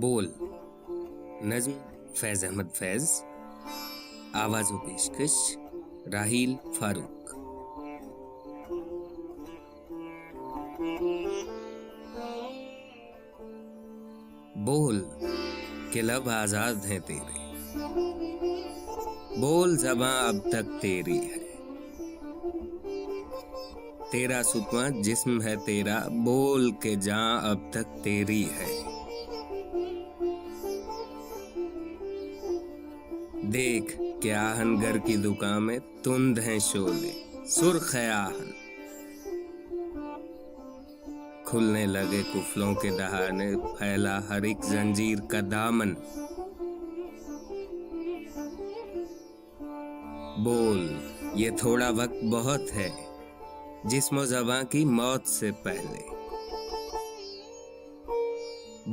बोल, नज्म फैज अहमद फैज, आवाज़ व पेशकश राहील फारूक। बोल के लब आजाद हैं तेरे, बोल ज़बां अब तक तेरी है, तेरा सुतवां जिस्म है तेरा, बोल के जां अब तक तेरी है। देख के आहनगर की दुकान में तुंद हैं शोले, सुर्ख है आहन, खुलने लगे कुफलों के दहाने, फैला हर एक जंजीर का दामन। बोल ये थोड़ा वक्त बहुत है, जिस्म ज़बां की मौत से पहले,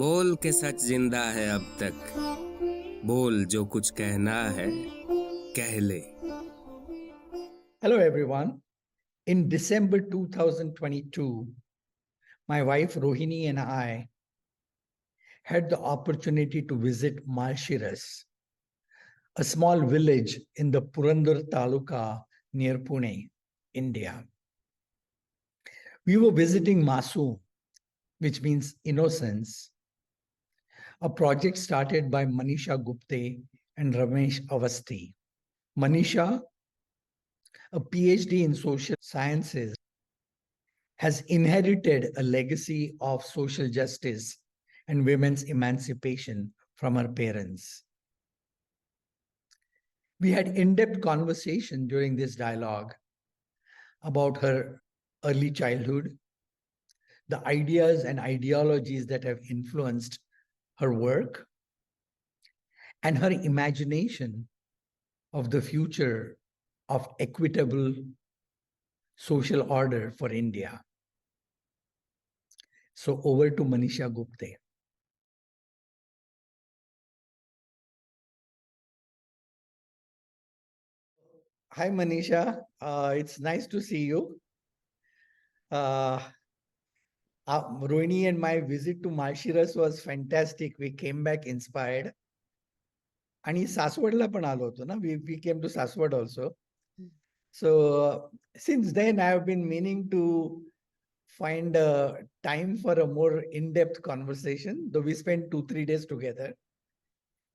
बोल के सच जिंदा है अब तक, बोल जो कुछ कहना है कह ले। Hello everyone. In December 2022, my wife Rohini and I had the opportunity to visit Malshiras, a small village in the Purandar Taluka near Pune, India. We were visiting MASUM, which means innocence, a project started by Manisha Gupte and Ramesh Awasthi. Manisha, a PhD in social sciences, has inherited a legacy of social justice and women's emancipation from her parents. We had in-depth conversation during this dialogue about her early childhood, the ideas and ideologies that have influenced her work, and her imagination of the future of equitable social order for India. So over to Manisha Gupte. Hi, Manisha. It's nice to see you. Rohini and my visit to Malshiras was fantastic. We came back inspired. आणि सासवडला पण आलो होतो ना. We came to Saswad also. So since then, I have been meaning to find time for a more in-depth conversation, though we spent 2-3 days together.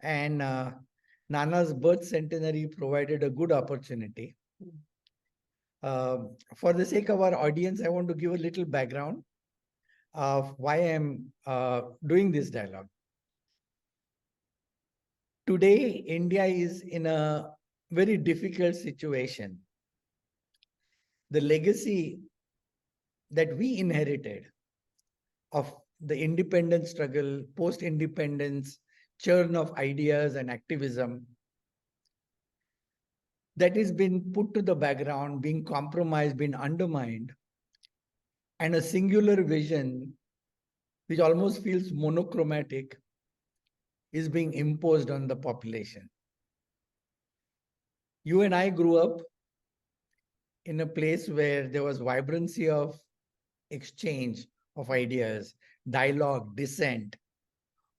And Nana's birth centenary provided a good opportunity. For the sake of our audience, I want to give a little background of why I'm doing this dialogue. Today, India is in a very difficult situation. The legacy that we inherited of the independence struggle, post-independence, churn of ideas and activism, that has been put to the background, being compromised, being undermined, and a singular vision, which almost feels monochromatic, is being imposed on the population. You and I grew up in a place where there was vibrancy of exchange of ideas, dialogue, dissent.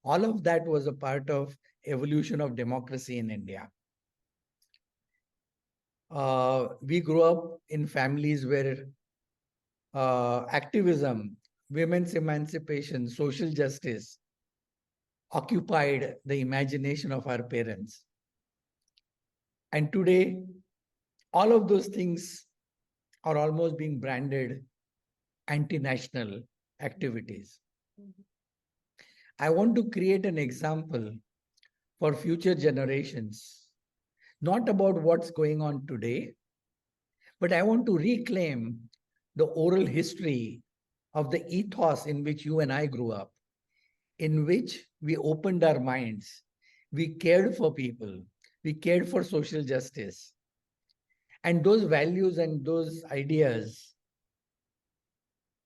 All of that was a part of evolution of democracy in India. We grew up in families where activism, women's emancipation, social justice occupied the imagination of our parents. And today, all of those things are almost being branded anti-national activities. I want to create an example for future generations, not about what's going on today, but I want to reclaim the oral history of the ethos in which you and I grew up, in which we opened our minds, we cared for people, we cared for social justice. And those values and those ideas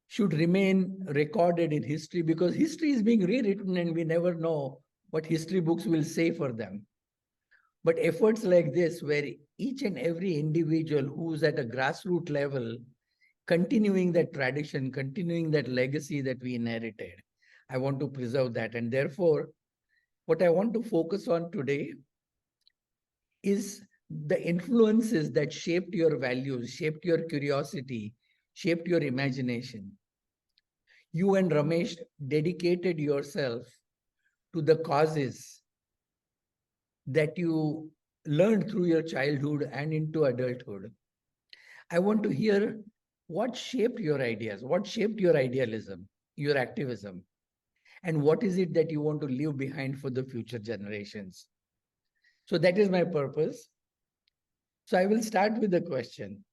should remain recorded in history, because history is being rewritten and we never know what history books will say for them. But efforts like this, where each and every individual who's at a grassroots level, continuing that tradition, continuing that legacy that we inherited, I want to preserve that. And therefore, What I want to focus on today is the influences that shaped your values, shaped your curiosity, shaped your imagination. You and Ramesh dedicated yourself to the causes that you learned through your childhood and into adulthood. I want to hear what shaped your ideas, what shaped your idealism, your activism, and what is it that you want to leave behind for the future generations. So that is my purpose. So I will start with the question.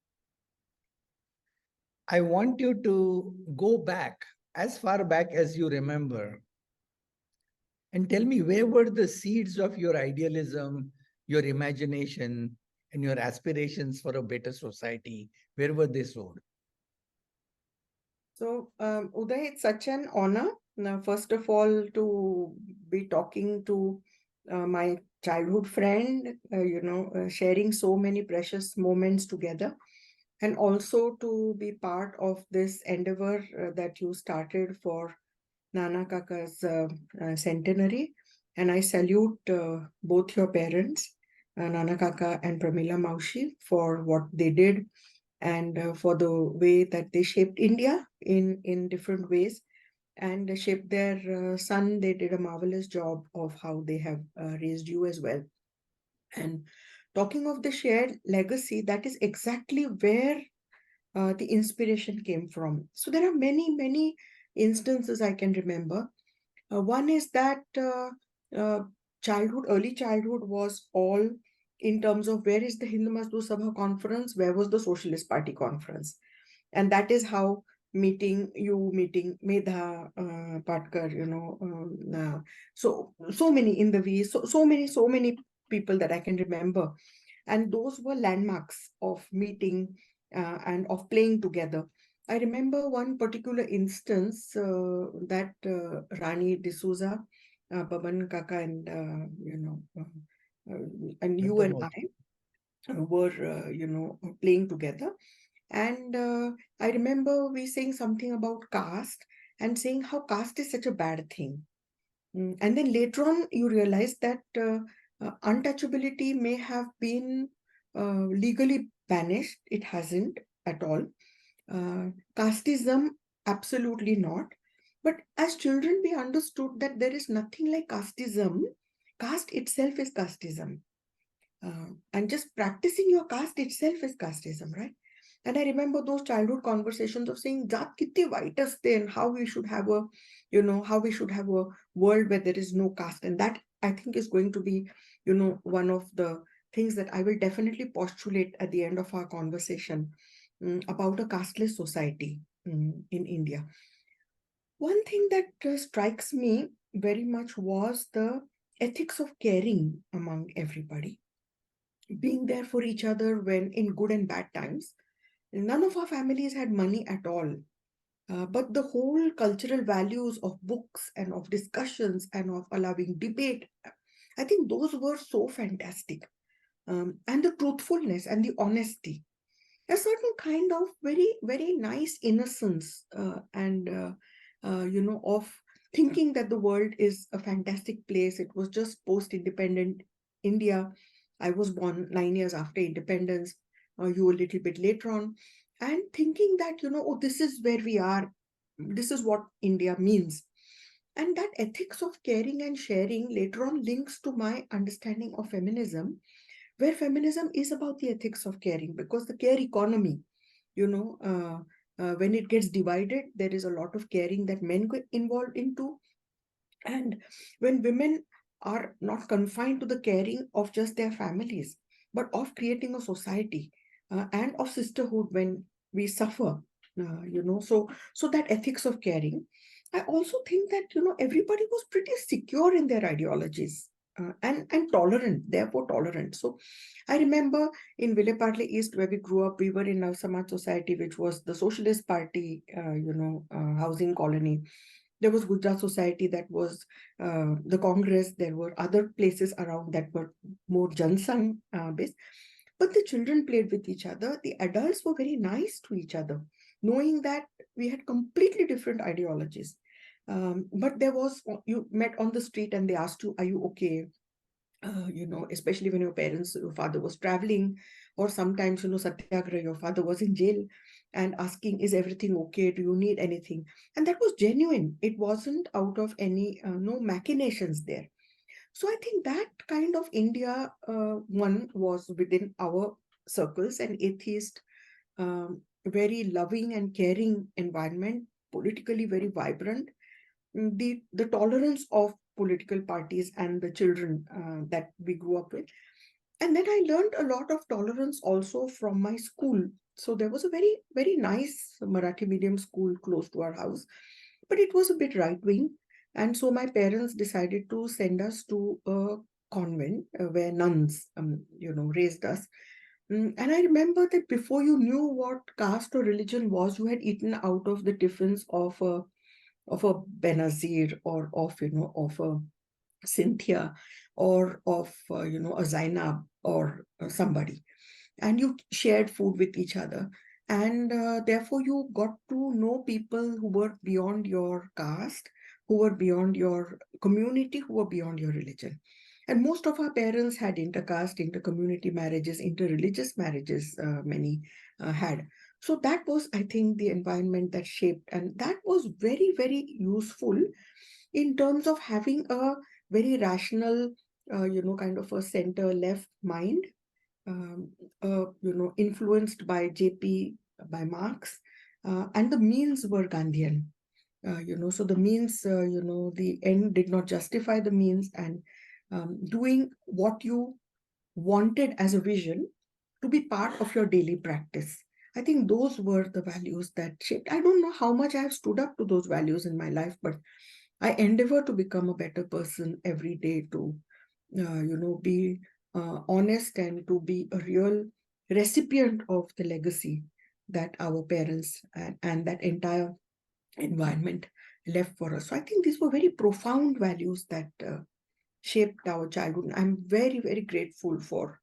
I want you to go back as far back as you remember and tell me, where were the seeds of your idealism, your imagination, and your aspirations for a better society? Where were they sowed? So, Uday, it's such an honor, first of all, to be talking to my childhood friend, sharing so many precious moments together, and also to be part of this endeavor that you started for Nana Kaka's centenary. And I salute both your parents, Nana Kaka and Pramila Maushi, for what they did and for the way that they shaped India in different ways and shaped their son. They did a marvelous job of how they have raised you as well. And talking of the shared legacy, that is exactly where the inspiration came from. So there are many, many instances I can remember. One is that early childhood was all in terms of where is the Hindu Mazdoor Sabha conference, where was the Socialist Party conference. And that is how meeting Medha Patkar, so many in the V, so many people that I can remember. And those were landmarks of meeting and of playing together. I remember one particular instance that Rani D'Souza, Baban Kaka, and and you and I were playing together. And I remember we saying something about caste and saying how caste is such a bad thing. And then later on, you realize that untouchability may have been legally banished. It hasn't at all. Casteism, absolutely not. But as children, we understood that there is nothing like casteism. Caste itself is casteism. And just practicing your caste itself is casteism, right? And I remember those childhood conversations of saying, "Jat kitti white aste," and how we should have a, how we should have a world where there is no caste. And that I think is going to be, one of the things that I will definitely postulate at the end of our conversation about a casteless society in India. One thing that strikes me very much was the ethics of caring among everybody, being there for each other when in good and bad times. None of our families had money at all. But the whole cultural values of books and of discussions and of allowing debate, I think those were so fantastic. And the truthfulness and the honesty, a certain kind of very, very nice innocence and, of thinking that the world is a fantastic place. It was just post-independent India. I was born 9 years after independence, you a little bit later on, and thinking that, oh, this is where we are. This is what India means. And that ethics of caring and sharing later on links to my understanding of feminism, where feminism is about the ethics of caring, because the care economy, when it gets divided, there is a lot of caring that men get involved into. And when women are not confined to the caring of just their families, but of creating a society and of sisterhood when we suffer, so that ethics of caring. I also think that, everybody was pretty secure in their ideologies and tolerant, therefore tolerant. So I remember in Vileparle East, where we grew up, we were in Nav Samaj Society, which was the Socialist Party, housing colony. There was Gujarat Society, that was the Congress. There were other places around that were more Jansang based. But the children played with each other. The adults were very nice to each other, knowing that we had completely different ideologies. But there was, you met on the street and they asked you, are you okay? Especially when your father was traveling, or sometimes, Satyagraha, your father was in jail, and asking, is everything okay? Do you need anything? And that was genuine. It wasn't out of any, no machinations there. So I think that kind of India, one was within our circles, an atheist, very loving and caring environment, politically very vibrant, the tolerance of political parties and the children that we grew up with. And then I learned a lot of tolerance also from my school. So there was a very, very nice Marathi medium school close to our house, but it was a bit right wing. And so my parents decided to send us to a convent where nuns, raised us. And I remember that before you knew what caste or religion was, you had eaten out of the tiffins of a Benazir, or of a Cynthia, or of a Zainab, or somebody, and you shared food with each other, and therefore you got to know people who were beyond your caste, who were beyond your community, who were beyond your religion. And most of our parents had intercaste, intercommunity marriages, interreligious marriages, many had. So that was, I think, the environment that shaped, and that was very, very useful in terms of having a very rational, kind of a center left mind, influenced by JP, by Marx, and the means were Gandhian. So the means, the end did not justify the means, and doing what you wanted as a vision to be part of your daily practice. I think those were the values that shaped. I don't know how much I have stood up to those values in my life, but I endeavor to become a better person every day, to, be honest, and to be a real recipient of the legacy that our parents and that entire environment left for us. So I think these were very profound values that shaped our childhood. I'm very, very grateful for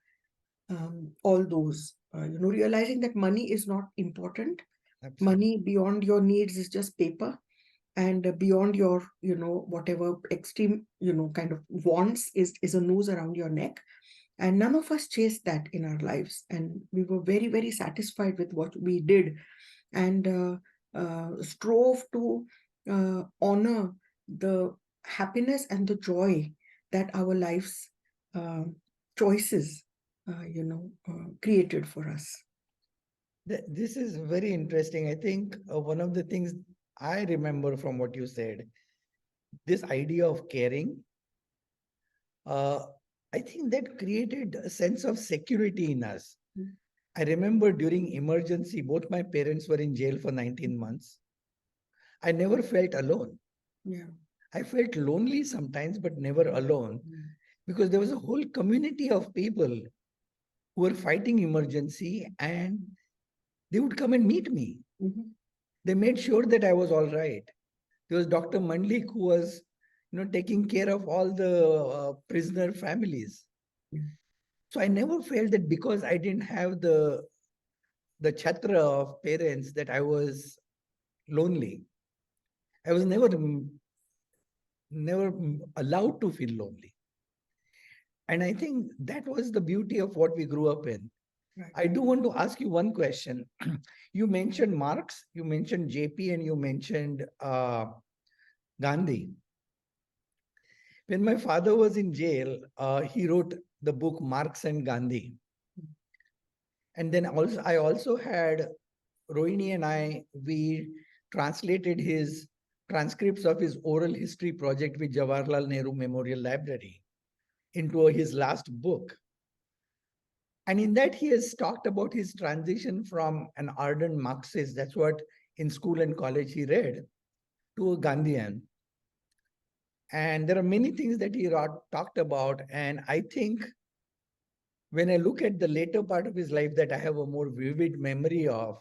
all those, realizing that money is not important. Absolutely. Money beyond your needs is just paper, and beyond your, whatever extreme, kind of wants is a noose around your neck. And none of us chased that in our lives, and we were very, very satisfied with what we did, and strove to honor the happiness and the joy that our lives choices created for us. This is very interesting. I think one of the things I remember from what you said, this idea of caring, uh, I think that created a sense of security in us. I remember during emergency, both my parents were in jail for 19 months. I never felt alone. Yeah. I felt lonely sometimes, but never alone, because there was a whole community of people who were fighting emergency, and they would come and meet me. Mhm. They made sure that I was all right. There was Dr. Mandlik, who was, taking care of all the prisoner families. So I never felt that because I didn't have the chhatra of parents that I was lonely. I was never allowed to feel lonely. And I think that was the beauty of what we grew up in. Right. I do want to ask you one question. You mentioned Marx, you mentioned JP, and you mentioned Gandhi. When my father was in jail, he wrote the book Marx and Gandhi. And then also, I also had Rohini and we translated his transcripts of his oral history project with Jawaharlal Nehru Memorial Library into his last book. And in that, he has talked about his transition from an ardent Marxist, that's what in school and college he read, to a Gandhian. And there are many things that he talked about. And I think when I look at the later part of his life that I have a more vivid memory of,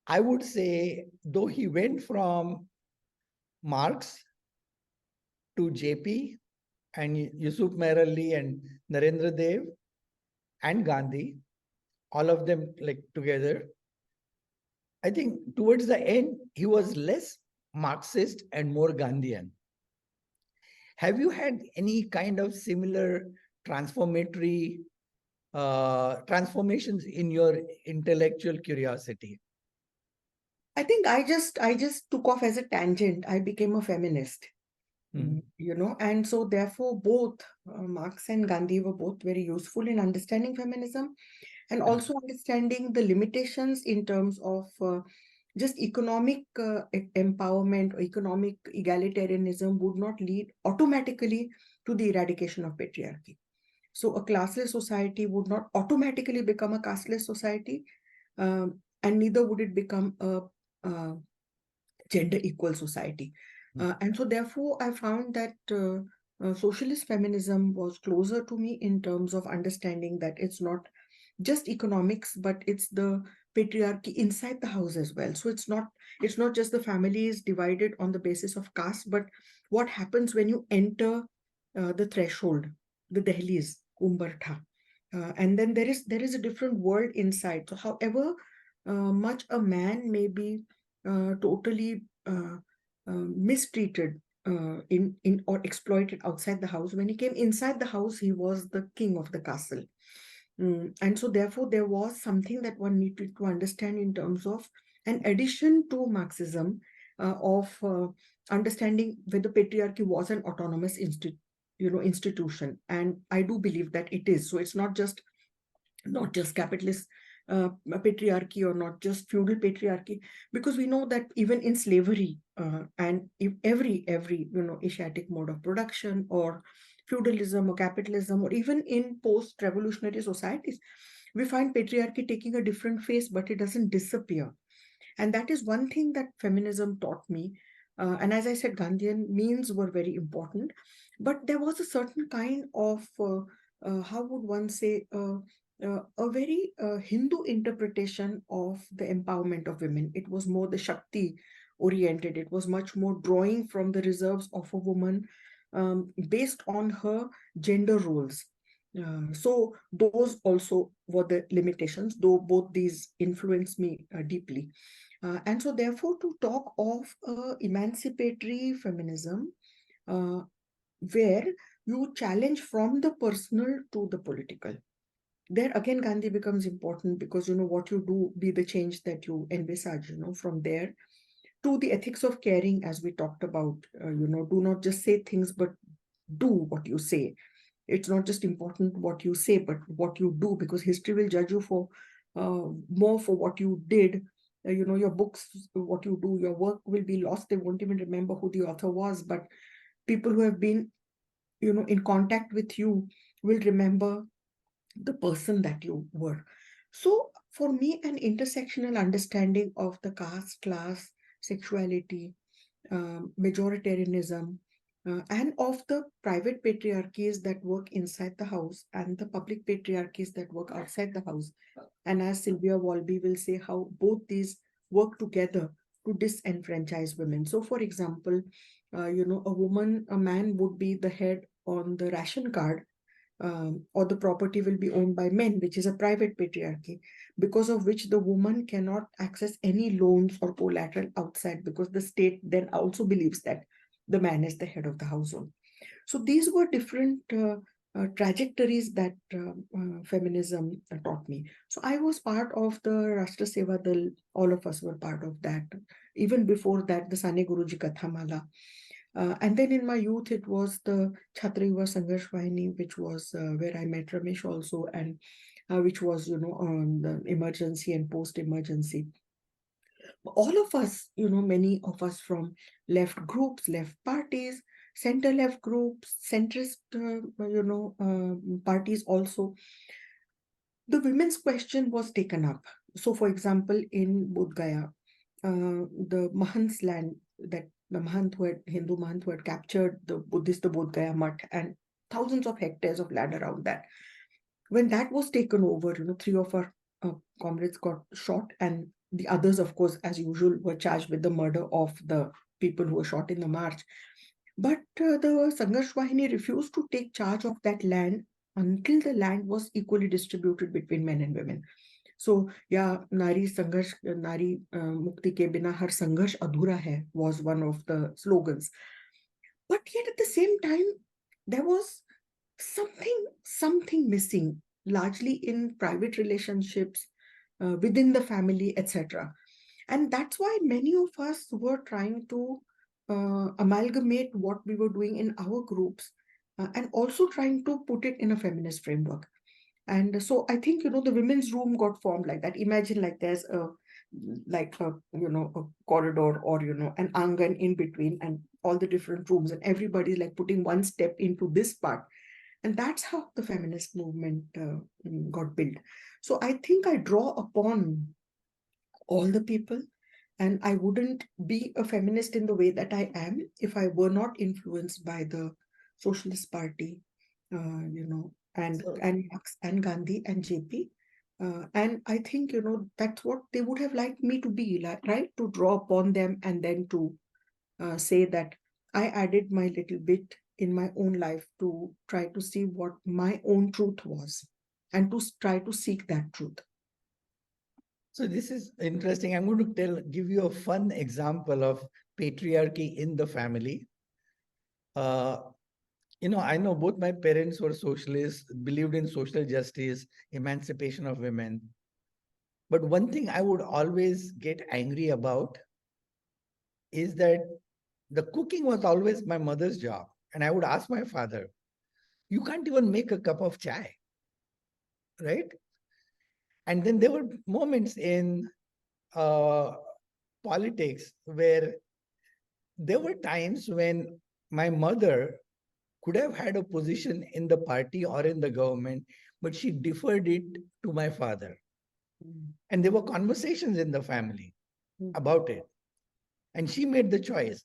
I would say, though he went from Marx to JP and Yusuf Meher and Narendra Dev and Gandhi, all of them like together, I think towards the end, he was less Marxist and more Gandhian. Have you had any kind of similar transformatory transformations in your intellectual curiosity? I think I just took off as a tangent. I became a feminist. Mm. And so therefore both Marx and Gandhi were both very useful in understanding feminism and also understanding the limitations in terms of just economic empowerment or economic egalitarianism would not lead automatically to the eradication of patriarchy. So a classless society would not automatically become a casteless society, and neither would it become a gender equal society. And so therefore I found that socialist feminism was closer to me in terms of understanding that it's not just economics, but it's the patriarchy inside the house as well. So it's not just the family is divided on the basis of caste, but what happens when you enter the threshold, the dahliz, umbartha, and then there is a different world inside. So however much a man may be totally mistreated in or exploited outside the house, when he came inside the house, he was the king of the castle. And so therefore there was something that one needed to understand in terms of an addition to Marxism of understanding whether patriarchy was an autonomous institution. And I do believe that it is. So it's not just capitalist patriarchy or not just feudal patriarchy, because we know that even in slavery and if every Asiatic mode of production or feudalism or capitalism or even in post-revolutionary societies, we find patriarchy taking a different face, but it doesn't disappear. And that is one thing that feminism taught me. And as I said, Gandhian means were very important, but there was a certain kind of how would one say a very Hindu interpretation of the empowerment of women. It was more the Shakti oriented. It was much more drawing from the reserves of a woman based on her gender roles. So those also were the limitations, though both these influenced me deeply. And so therefore, to talk of emancipatory feminism, where you challenge from the personal to the political, there again Gandhi becomes important, because what you do be the change that you envisage. From there to the ethics of caring, as we talked about, do not just say things but do what you say. It's not just important what you say but what you do, because history will judge you for more for what you did. Your books, what you do, your work will be lost. They won't even remember who the author was, but people who have been in contact with you will remember the person that you were. So for me, an intersectional understanding of the caste, class, sexuality, majoritarianism, and of the private patriarchies that work inside the house and the public patriarchies that work outside the house. And as Sylvia Walby will say, how both these work together to disenfranchise women. So for example, a man would be the head on the ration card, or the property will be owned by men, which is a private patriarchy, because of which the woman cannot access any loans or collateral outside, because the state then also believes that the man is the head of the household. So these were different trajectories that feminism taught me. So I was part of the Rashtra Seva Dal. All of us were part of that. Even before that, the Sane Guruji Kathamala. And then in my youth, it was the Chhatra Yuva Sangharsh Vahini, which was where I met Ramesh also, and which was, on the emergency and post-emergency. All of us, many of us from left groups, left parties, center-left groups, centrist, parties also, the women's question was taken up. So, for example, in Bodh Gaya, the Mahant's land, that the Hindu Mahant who had captured the Bodh Gaya Mutt and thousands of hectares of land around that. When that was taken over, 3 of our comrades got shot, and the others, of course, as usual, were charged with the murder of the people who were shot in the march. But the Sangharsh Vahini refused to take charge of that land until the land was equally distributed between men and women. So yeah, Nari Sangharsh, Nari Mukti ke bina har Sangharsh adhura hai was one of the slogans. But yet at the same time, there was something missing, largely in private relationships, within the family, etc. And that's why many of us were trying to amalgamate what we were doing in our groups, and also trying to put it in a feminist framework. And so I think, the women's room got formed like that. Imagine like there's a corridor, or, an angan in between, and all the different rooms, and everybody's like putting one step into this part. And that's how the feminist movement got built. So I think I draw upon all the people, and I wouldn't be a feminist in the way that I am if I were not influenced by the Socialist Party, and Marx and Gandhi and JP. And I think, that's what they would have liked me to be, like, right? To draw upon them, and then to say that I added my little bit in my own life to try to see what my own truth was, and to try to seek that truth. So this is interesting. I'm going to give you a fun example of patriarchy in the family. I know both my parents were socialists, believed in social justice, emancipation of women. But one thing I would always get angry about is that the cooking was always my mother's job. And I would ask my father, you can't even make a cup of chai, right? And then there were moments in politics where there were times when my mother could have had a position in the party or in the government, but she deferred it to my father. And there were conversations in the family about it. And she made the choice.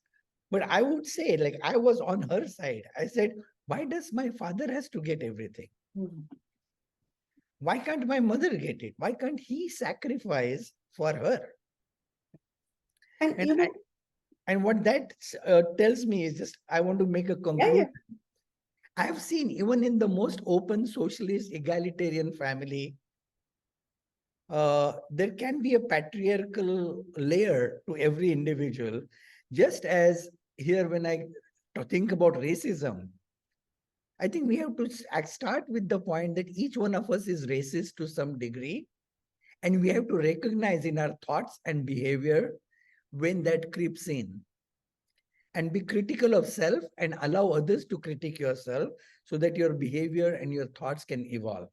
But I would say, like, I was on her side. I said, why does my father has to get everything? Why can't my mother get it? Why can't he sacrifice for her? And what that tells me is just, I want to make a conclusion. Yeah. I've seen even in the most open socialist egalitarian family, there can be a patriarchal layer to every individual. Just as here, when I think about racism, I think we have to start with the point that each one of us is racist to some degree. And we have to recognize in our thoughts and behavior when that creeps in. And be critical of self and allow others to critique yourself so that your behavior and your thoughts can evolve.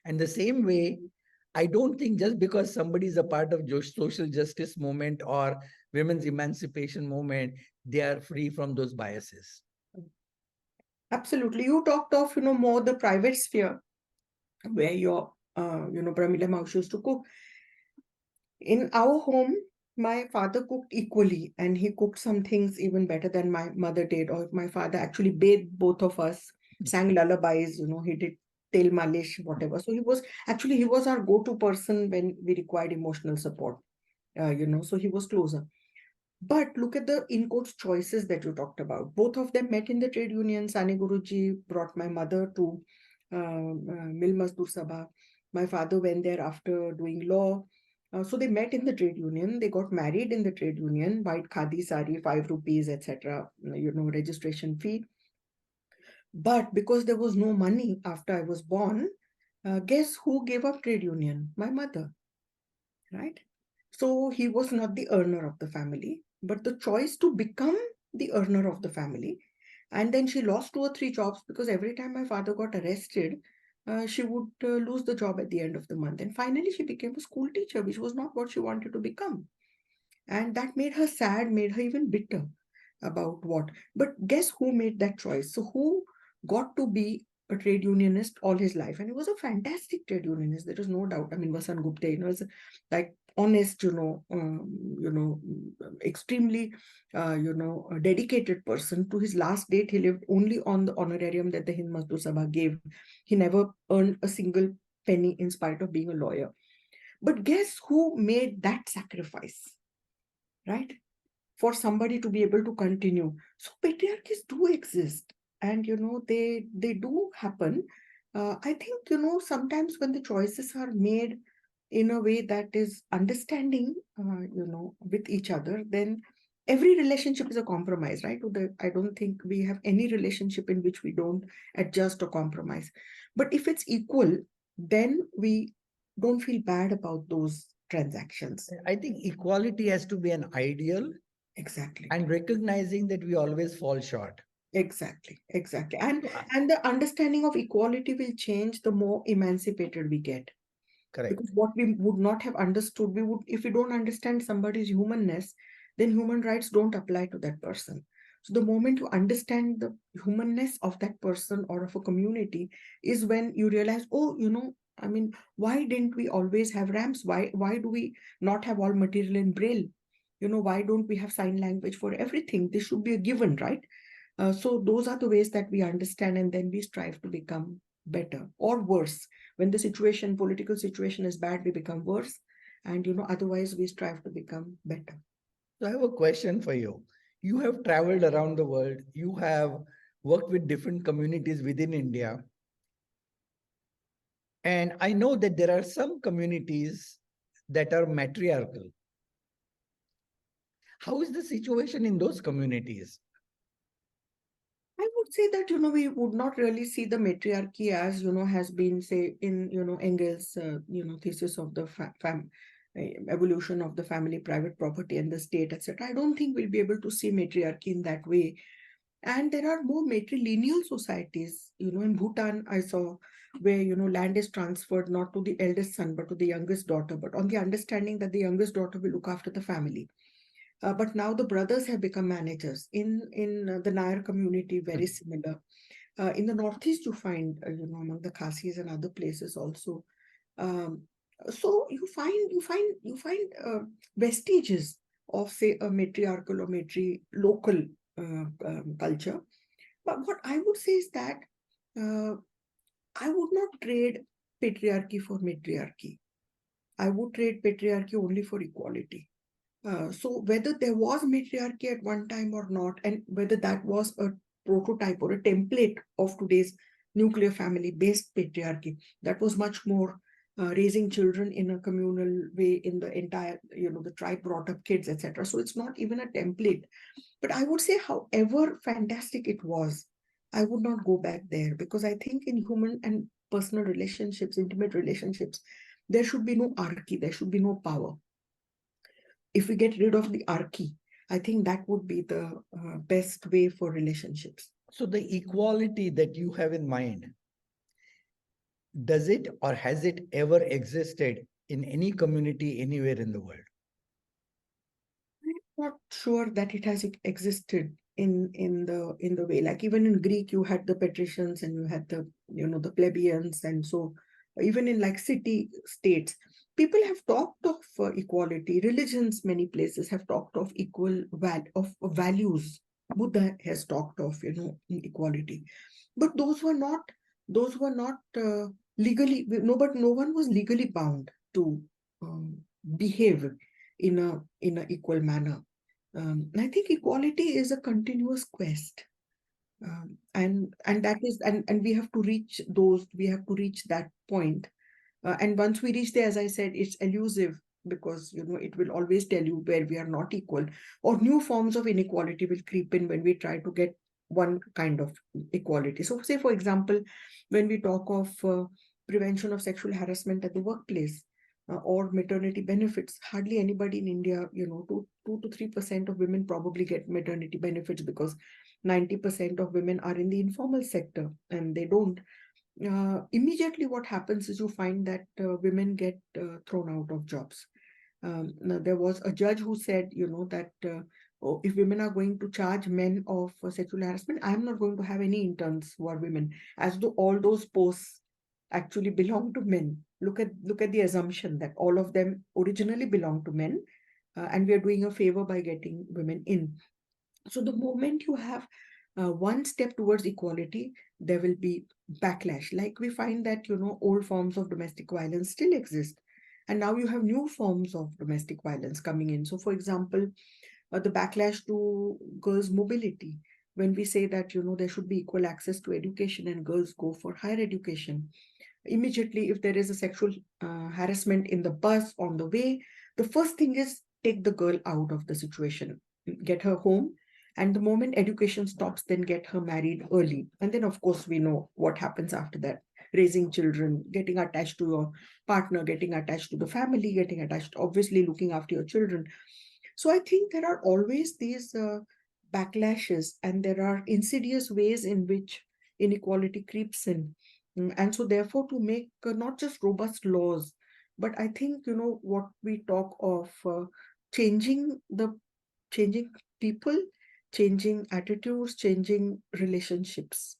And the same way, I don't think just because somebody is a part of social justice movement or women's emancipation movement, they are free from those biases. Absolutely. You talked of, more the private sphere where your, Pramila Maush used to cook. In our home, my father cooked equally, and he cooked some things even better than my mother did. Or my father actually bathed both of us, sang lullabies, he did tel malish, whatever. So he was our go-to person when we required emotional support, so he was closer. But look at the in quotes choices that you talked about. Both of them met in the trade union. Sani Guruji brought my mother to Mil Mazdoor Sabha. My father went there after doing law. So they met in the trade union. They got married in the trade union. White khadi sari, 5 rupees, etc. Registration fee. But because there was no money after I was born, guess who gave up trade union? My mother, right? So he was not the earner of the family, but the choice to become the earner of the family. And then she lost 2 or 3 jobs because every time my father got arrested, she would lose the job at the end of the month. And finally, she became a school teacher, which was not what she wanted to become. And that made her sad, made her even bitter about what. But guess who made that choice? So who got to be a trade unionist all his life? And he was a fantastic trade unionist. There is no doubt. I mean, Manisha Gupte, is like honest, extremely, a dedicated person. To his last date, he lived only on the honorarium that the Hind Mazdoor Sabha gave. He never earned a single penny in spite of being a lawyer. But guess who made that sacrifice, right? For somebody to be able to continue. So patriarchies do exist, and they do happen. I think sometimes when the choices are made in a way that is understanding, with each other, then every relationship is a compromise, right? I don't think we have any relationship in which we don't adjust or compromise. But if it's equal, then we don't feel bad about those transactions. I think equality has to be an ideal, Exactly. and recognizing that we always fall short. Exactly. And the understanding of equality will change the more emancipated we get. Correct. Because what we would not have understood, if we don't understand somebody's humanness, then human rights don't apply to that person. So the moment you understand the humanness of that person or of a community is when you realize, oh, I mean, why didn't we always have ramps? Why do we not have all material in braille? Why don't we have sign language for everything? This should be a given, right? So those are the ways that we understand, and then we strive to become better or worse. When the political situation is bad, we become worse. And, otherwise we strive to become better. So I have a question for you. You have traveled around the world. You have worked with different communities within India. And I know that there are some communities that are matriarchal. How is the situation in those communities? I would say that, we would not really see the matriarchy as, has been, say, in, Engels, thesis of the evolution of the family, private property, and the state, etc. I don't think we'll be able to see matriarchy in that way. And there are more matrilineal societies, in Bhutan, I saw where, land is transferred not to the eldest son, but to the youngest daughter, but on the understanding that the youngest daughter will look after the family. But now the brothers have become managers. In the Nair community, very similar. In the Northeast, you find, among the Khasis and other places also. Um, so you find vestiges of, say, a matriarchal or local culture. But what I would say is that uh, I would not trade patriarchy for matriarchy. I would trade patriarchy only for equality. So whether there was matriarchy at one time or not, and whether that was a prototype or a template of today's nuclear family-based patriarchy, that was much more raising children in a communal way in the entire, the tribe brought up kids, etc. So it's not even a template. But I would say, however fantastic it was, I would not go back there, because I think in human and personal relationships, intimate relationships, there should be no archy, there should be no power. If we get rid of the archy, I think that would be the best way for relationships. So the equality that you have in mind, does it or has it ever existed in any community anywhere in the world? I'm not sure that it has existed in the way, like even in Greek you had the patricians and you had the the plebeians, and so even in like city states people have talked of equality. Religions, many places have talked of values. Buddha has talked of equality, but those were not legally, but no one was legally bound to um, behave in a equal manner. I think equality is a continuous quest, and that is, and we have to reach that point. And once we reach there, as I said, it's elusive, because it will always tell you where we are not equal, or new forms of inequality will creep in when we try to get one kind of equality. So say, for example, when we talk of prevention of sexual harassment at the workplace, or maternity benefits, hardly anybody in India, 2 to 3% of women probably get maternity benefits, because 90% of women are in the informal sector and they don't. Immediately what happens is you find that women get thrown out of jobs. Now there was a judge who said, that if women are going to charge men of sexual harassment, I'm not going to have any interns who are women, as though all those posts actually belong to men. Look at the assumption that all of them originally belong to men, and we are doing a favor by getting women in. So the moment you have one step towards equality, there will be backlash. Like we find that, old forms of domestic violence still exist. And now you have new forms of domestic violence coming in. So for example, the backlash to girls' mobility, when we say that, there should be equal access to education and girls go for higher education. Immediately, if there is a sexual harassment in the bus on the way, the first thing is take the girl out of the situation, get her home, and the moment education stops, then get her married early. And then, of course, we know what happens after that: raising children, getting attached to your partner, getting attached to the family, getting attached, obviously looking after your children. So I think there are always these backlashes, and there are insidious ways in which inequality creeps in. And so, therefore, to make not just robust laws, but I think, what we talk of changing people, changing attitudes, changing relationships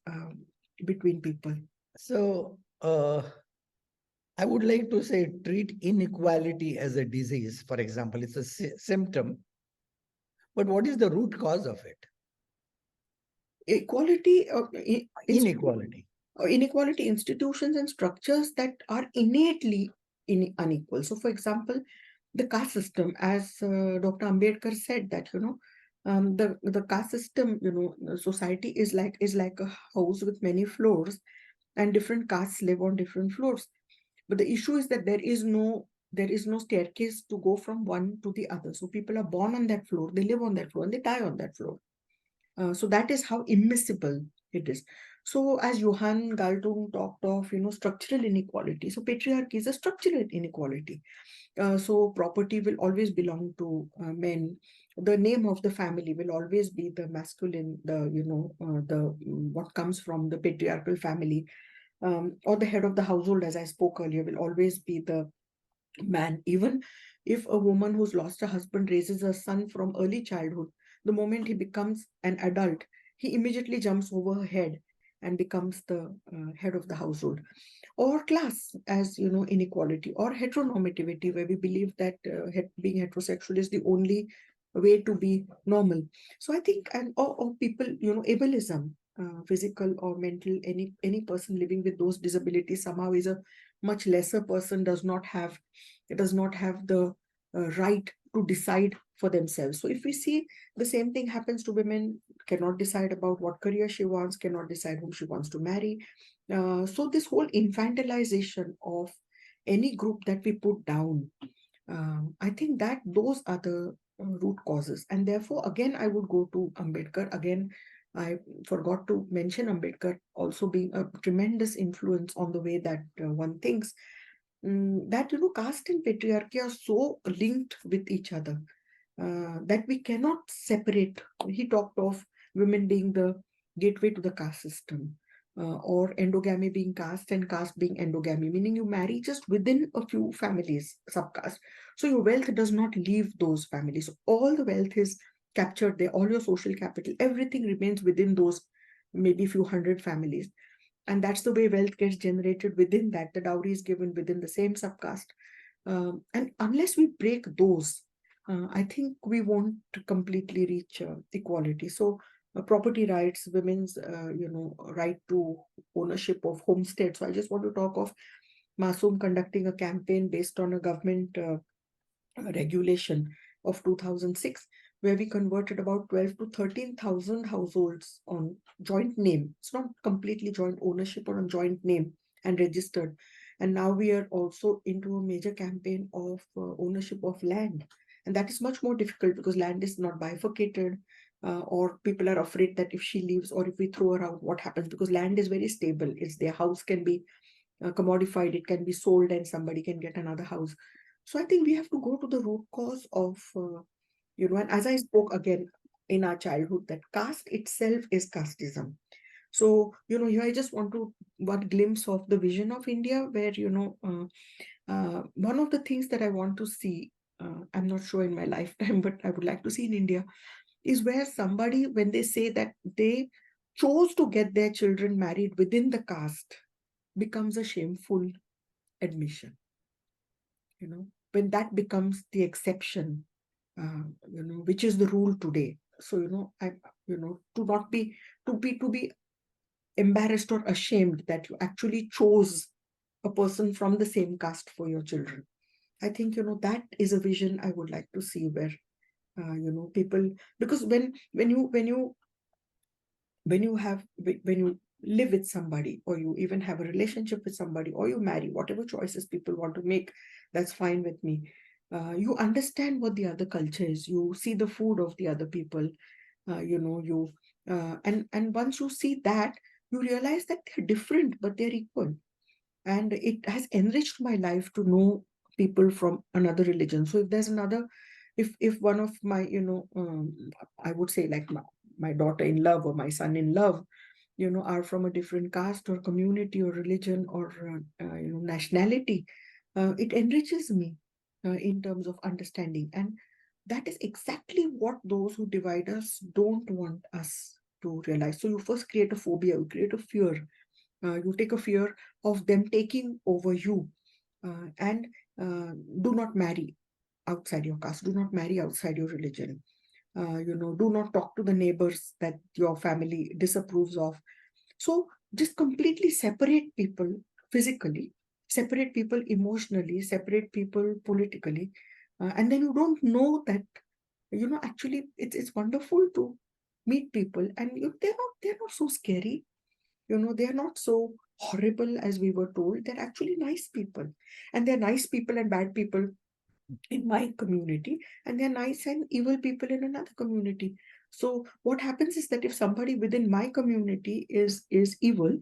between people. So I would like to say treat inequality as a disease. For example, it's a symptom. But what is the root cause of it? Equality, Inequality. inequality, institutions and structures that are innately unequal. So, for example, the caste system, as Dr. Ambedkar said, that the caste system, society is like a house with many floors, and different castes live on different floors. But the issue is that there is no staircase to go from one to the other. So people are born on that floor, they live on that floor, and they die on that floor. So that is how immiscible it is. So as Johan Galtung talked of, structural inequality. So patriarchy is a structural inequality. So property will always belong to men. The name of the family will always be the masculine, what comes from the patriarchal family. Or the head of the household, as I spoke earlier, will always be the man. Even if a woman who's lost a husband raises a son from early childhood, the moment he becomes an adult, he immediately jumps over her head and becomes the head of the household. Or class, as inequality, or heteronormativity, where we believe that being heterosexual is the only way to be normal. So I think, and or people, ableism, physical or mental, any person living with those disabilities somehow is a much lesser person, does not have the right to decide for themselves. So if we see the same thing happens to women, cannot decide about what career she wants, cannot decide whom she wants to marry. So this whole infantilization of any group that we put down, I think that those are the root causes. And therefore, again, I would go to Ambedkar. Again, I forgot to mention Ambedkar also being a tremendous influence on the way that one thinks. That caste and patriarchy are so linked with each other that we cannot separate. He talked of women being the gateway to the caste system, or endogamy being caste and caste being endogamy, meaning you marry just within a few families, subcaste. So your wealth does not leave those families. All the wealth is captured there, all your social capital, everything remains within those maybe few hundred families. And that's the way wealth gets generated within that. The dowry is given within the same subcaste. And unless we break those, I think we won't completely reach equality. So property rights, women's right to ownership of homestead. So I just want to talk of MASUM conducting a campaign based on a government regulation of 2006, where we converted about 12 to 13,000 households on joint name. It's not completely joint ownership, or on joint name and registered. And now we are also into a major campaign of ownership of land. And that is much more difficult because land is not bifurcated, or people are afraid that if she leaves or if we throw her out, what happens? Because land is very stable. It's their house can be commodified, it can be sold, and somebody can get another house. So I think we have to go to the root cause of, and as I spoke again in our childhood, that caste itself is casteism. So, here I just want to one glimpse of the vision of India, where, one of the things that I want to see, I'm not sure in my lifetime, but I would like to see in India, is where somebody, when they say that they chose to get their children married within the caste, becomes a shameful admission. When that becomes the exception, which is the rule today. So, to not be, to be embarrassed or ashamed that you actually chose a person from the same caste for your children. I think, that is a vision I would like to see, where, people, because when you have, when you live with somebody, or you even have a relationship with somebody, or you marry, whatever choices people want to make, that's fine with me. You understand what the other culture is. You see the food of the other people. And once you see that, you realize that they're different, but they're equal. And it has enriched my life to know people from another religion. So if there's another, if one of my, I would say like my daughter in love or my son in love, are from a different caste or community or religion or nationality, it enriches me in terms of understanding. And that is exactly what those who divide us don't want us to realize. So you first create a phobia, you create a fear. You take a fear of them taking over you. And do not marry outside your caste, do not marry outside your religion. Do not talk to the neighbors that your family disapproves of. So just completely separate people physically, separate people emotionally, separate people politically. And then you don't know that, actually it's wonderful to meet people, and they're not so scary. They're not so horrible as we were told. They're actually nice people. And they're nice people and bad people in my community, and they're nice and evil people in another community. So what happens is that if somebody within my community is evil,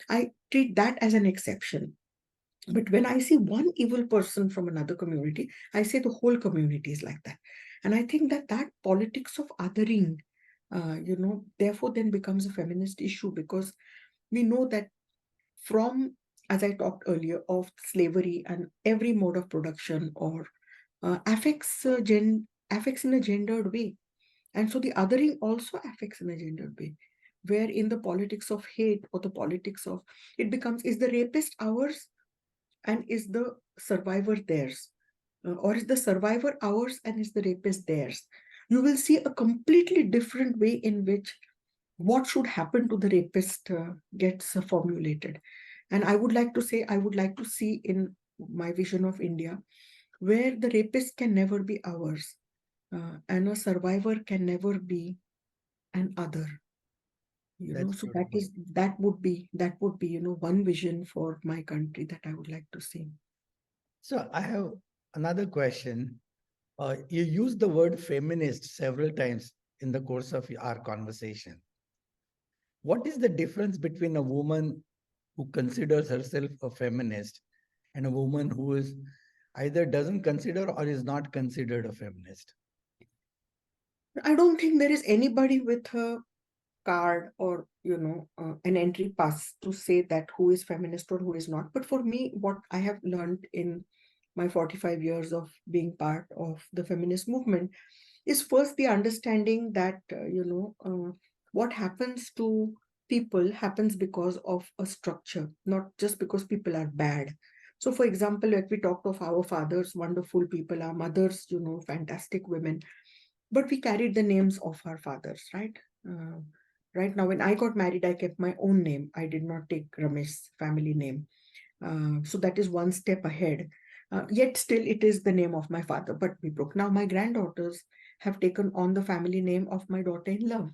I treat that as an exception. But when I see one evil person from another community, I say the whole community is like that. And I think that politics of othering, therefore then becomes a feminist issue, because we know that from, as I talked earlier, of slavery and every mode of production or affects in a gendered way. And so the othering also affects in a gendered way, where in the politics of hate or the politics of, it becomes, is the rapist ours and is the survivor theirs? Or is the survivor ours and is the rapist theirs? You will see a completely different way in which what should happen to the rapist gets formulated. And I would like to say, I would like to see in my vision of India, where the rapist can never be ours, and a survivor can never be an other. That's So beautiful. that would be one vision for my country that I would like to see. So I have another question. You used the word feminist several times in the course of our conversation. What is the difference between a woman who considers herself a feminist and a woman who is either doesn't consider or is not considered a feminist? I don't think there is anybody with a card or an entry pass to say that who is feminist or who is not. But for me, what I have learned in my 45 years of being part of the feminist movement is first the understanding that what happens to people happens because of a structure, not just because people are bad. So for example, like we talked of our fathers, wonderful people, our mothers, fantastic women, but we carried the names of our fathers, right? Right now, when I got married, I kept my own name. I did not take Ramesh's family name. So that is one step ahead. Yet still, it is the name of my father, but we broke. Now, my granddaughters have taken on the family name of my daughter-in-law.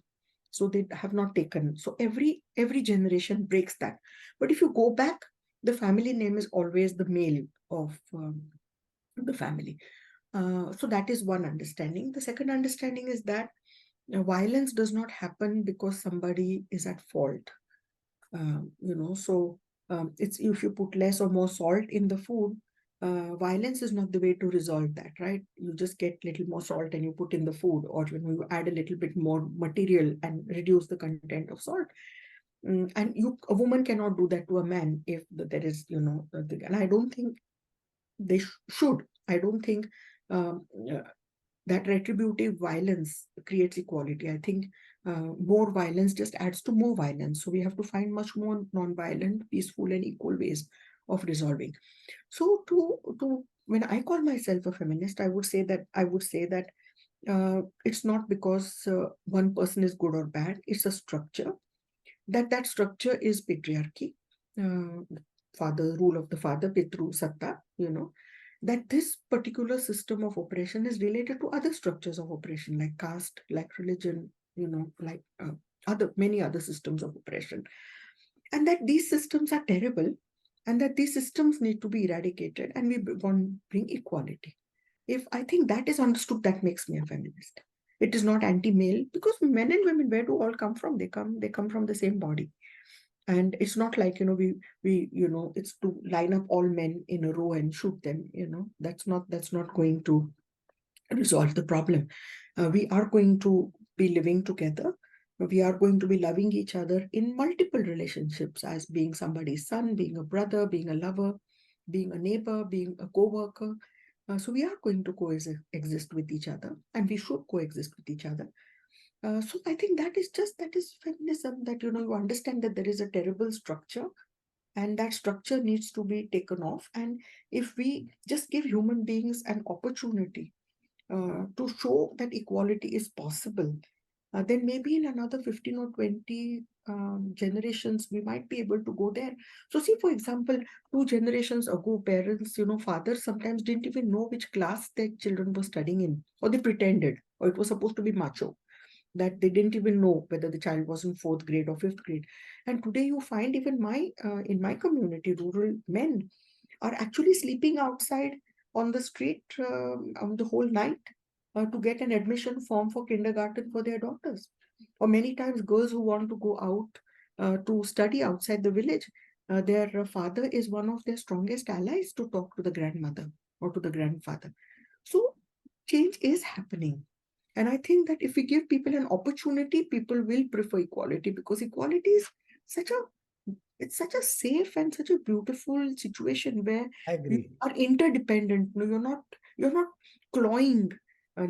So they have not taken. So every generation breaks that. But if you go back, the family name is always the male of the family. So that is one understanding. The second understanding is that violence does not happen because somebody is at fault. So it's, if you put less or more salt in the food, violence is not the way to resolve that, right? You just get little more salt and you put in the food, or when you add a little bit more material and reduce the content of salt. And a woman cannot do that to a man if there is, and I don't think they should. I don't think um, uh, that retributive violence creates equality. I think more violence just adds to more violence. So we have to find much more non-violent, peaceful, and equal ways of resolving. So to when I call myself a feminist, I would say that it's not because one person is good or bad. It's a structure. That structure is patriarchy, uh, father rule of the father, pitru satta. That this particular system of oppression is related to other structures of oppression, like caste, like religion, like other many other systems of oppression. and that these systems are terrible, and that these systems need to be eradicated, and we want to bring equality. If I think that is understood, that makes me a feminist. It is not anti-male, because men and women, where do all come from? They come from the same body. And it's not like, we it's to line up all men in a row and shoot them. That's not going to resolve the problem. We are going to be living together. We are going to be loving each other in multiple relationships, as being somebody's son, being a brother, being a lover, being a neighbor, being a co-worker. So we are going to coexist with each other, and we should coexist with each other. So I think that is feminism, that you understand that there is a terrible structure, and that structure needs to be taken off. And if we just give human beings an opportunity to show that equality is possible, then maybe in another 15 or 20 generations, we might be able to go there. So see, for example, 2 generations ago, parents, fathers sometimes didn't even know which class their children were studying in, or they pretended, or it was supposed to be macho, that they didn't even know whether the child was in 4th grade or 5th grade. And today you find even in my community, rural men are actually sleeping outside on the street on the whole night to get an admission form for kindergarten for their daughters. Or many times, girls who want to go out to study outside the village, their father is one of their strongest allies to talk to the grandmother or to the grandfather. So change is happening. And I think that if we give people an opportunity, people will prefer equality, because equality is such a it's such a safe and such a beautiful situation where I you agree. are interdependent. No, you're not clawing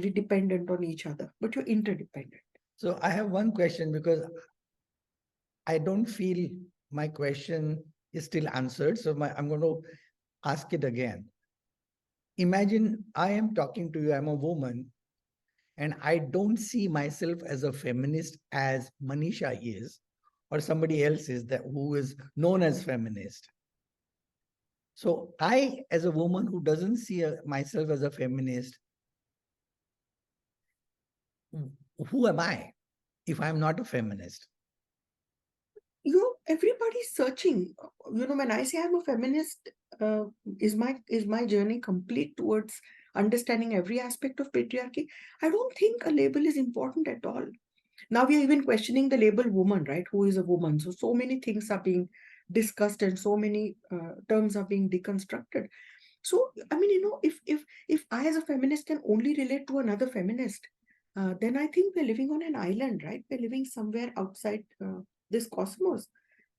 dependent on each other, but you're interdependent. So I have one question, because I don't feel my question is still answered. So I'm going to ask it again. Imagine I am talking to you, I'm a woman, and I don't see myself as a feminist as Manisha is, or somebody else is that who is known as feminist. So I, as a woman who doesn't see myself as a feminist, who am I if I'm not a feminist? Everybody's searching. When I say I'm a feminist, is my journey complete towards understanding every aspect of patriarchy? I don't think a label is important at all. Now we are even questioning the label woman, right? Who is a woman? So many things are being discussed, and so many terms are being deconstructed. So I mean, if I as a feminist can only relate to another feminist, then I think we're living on an island, right? We're living somewhere outside this cosmos.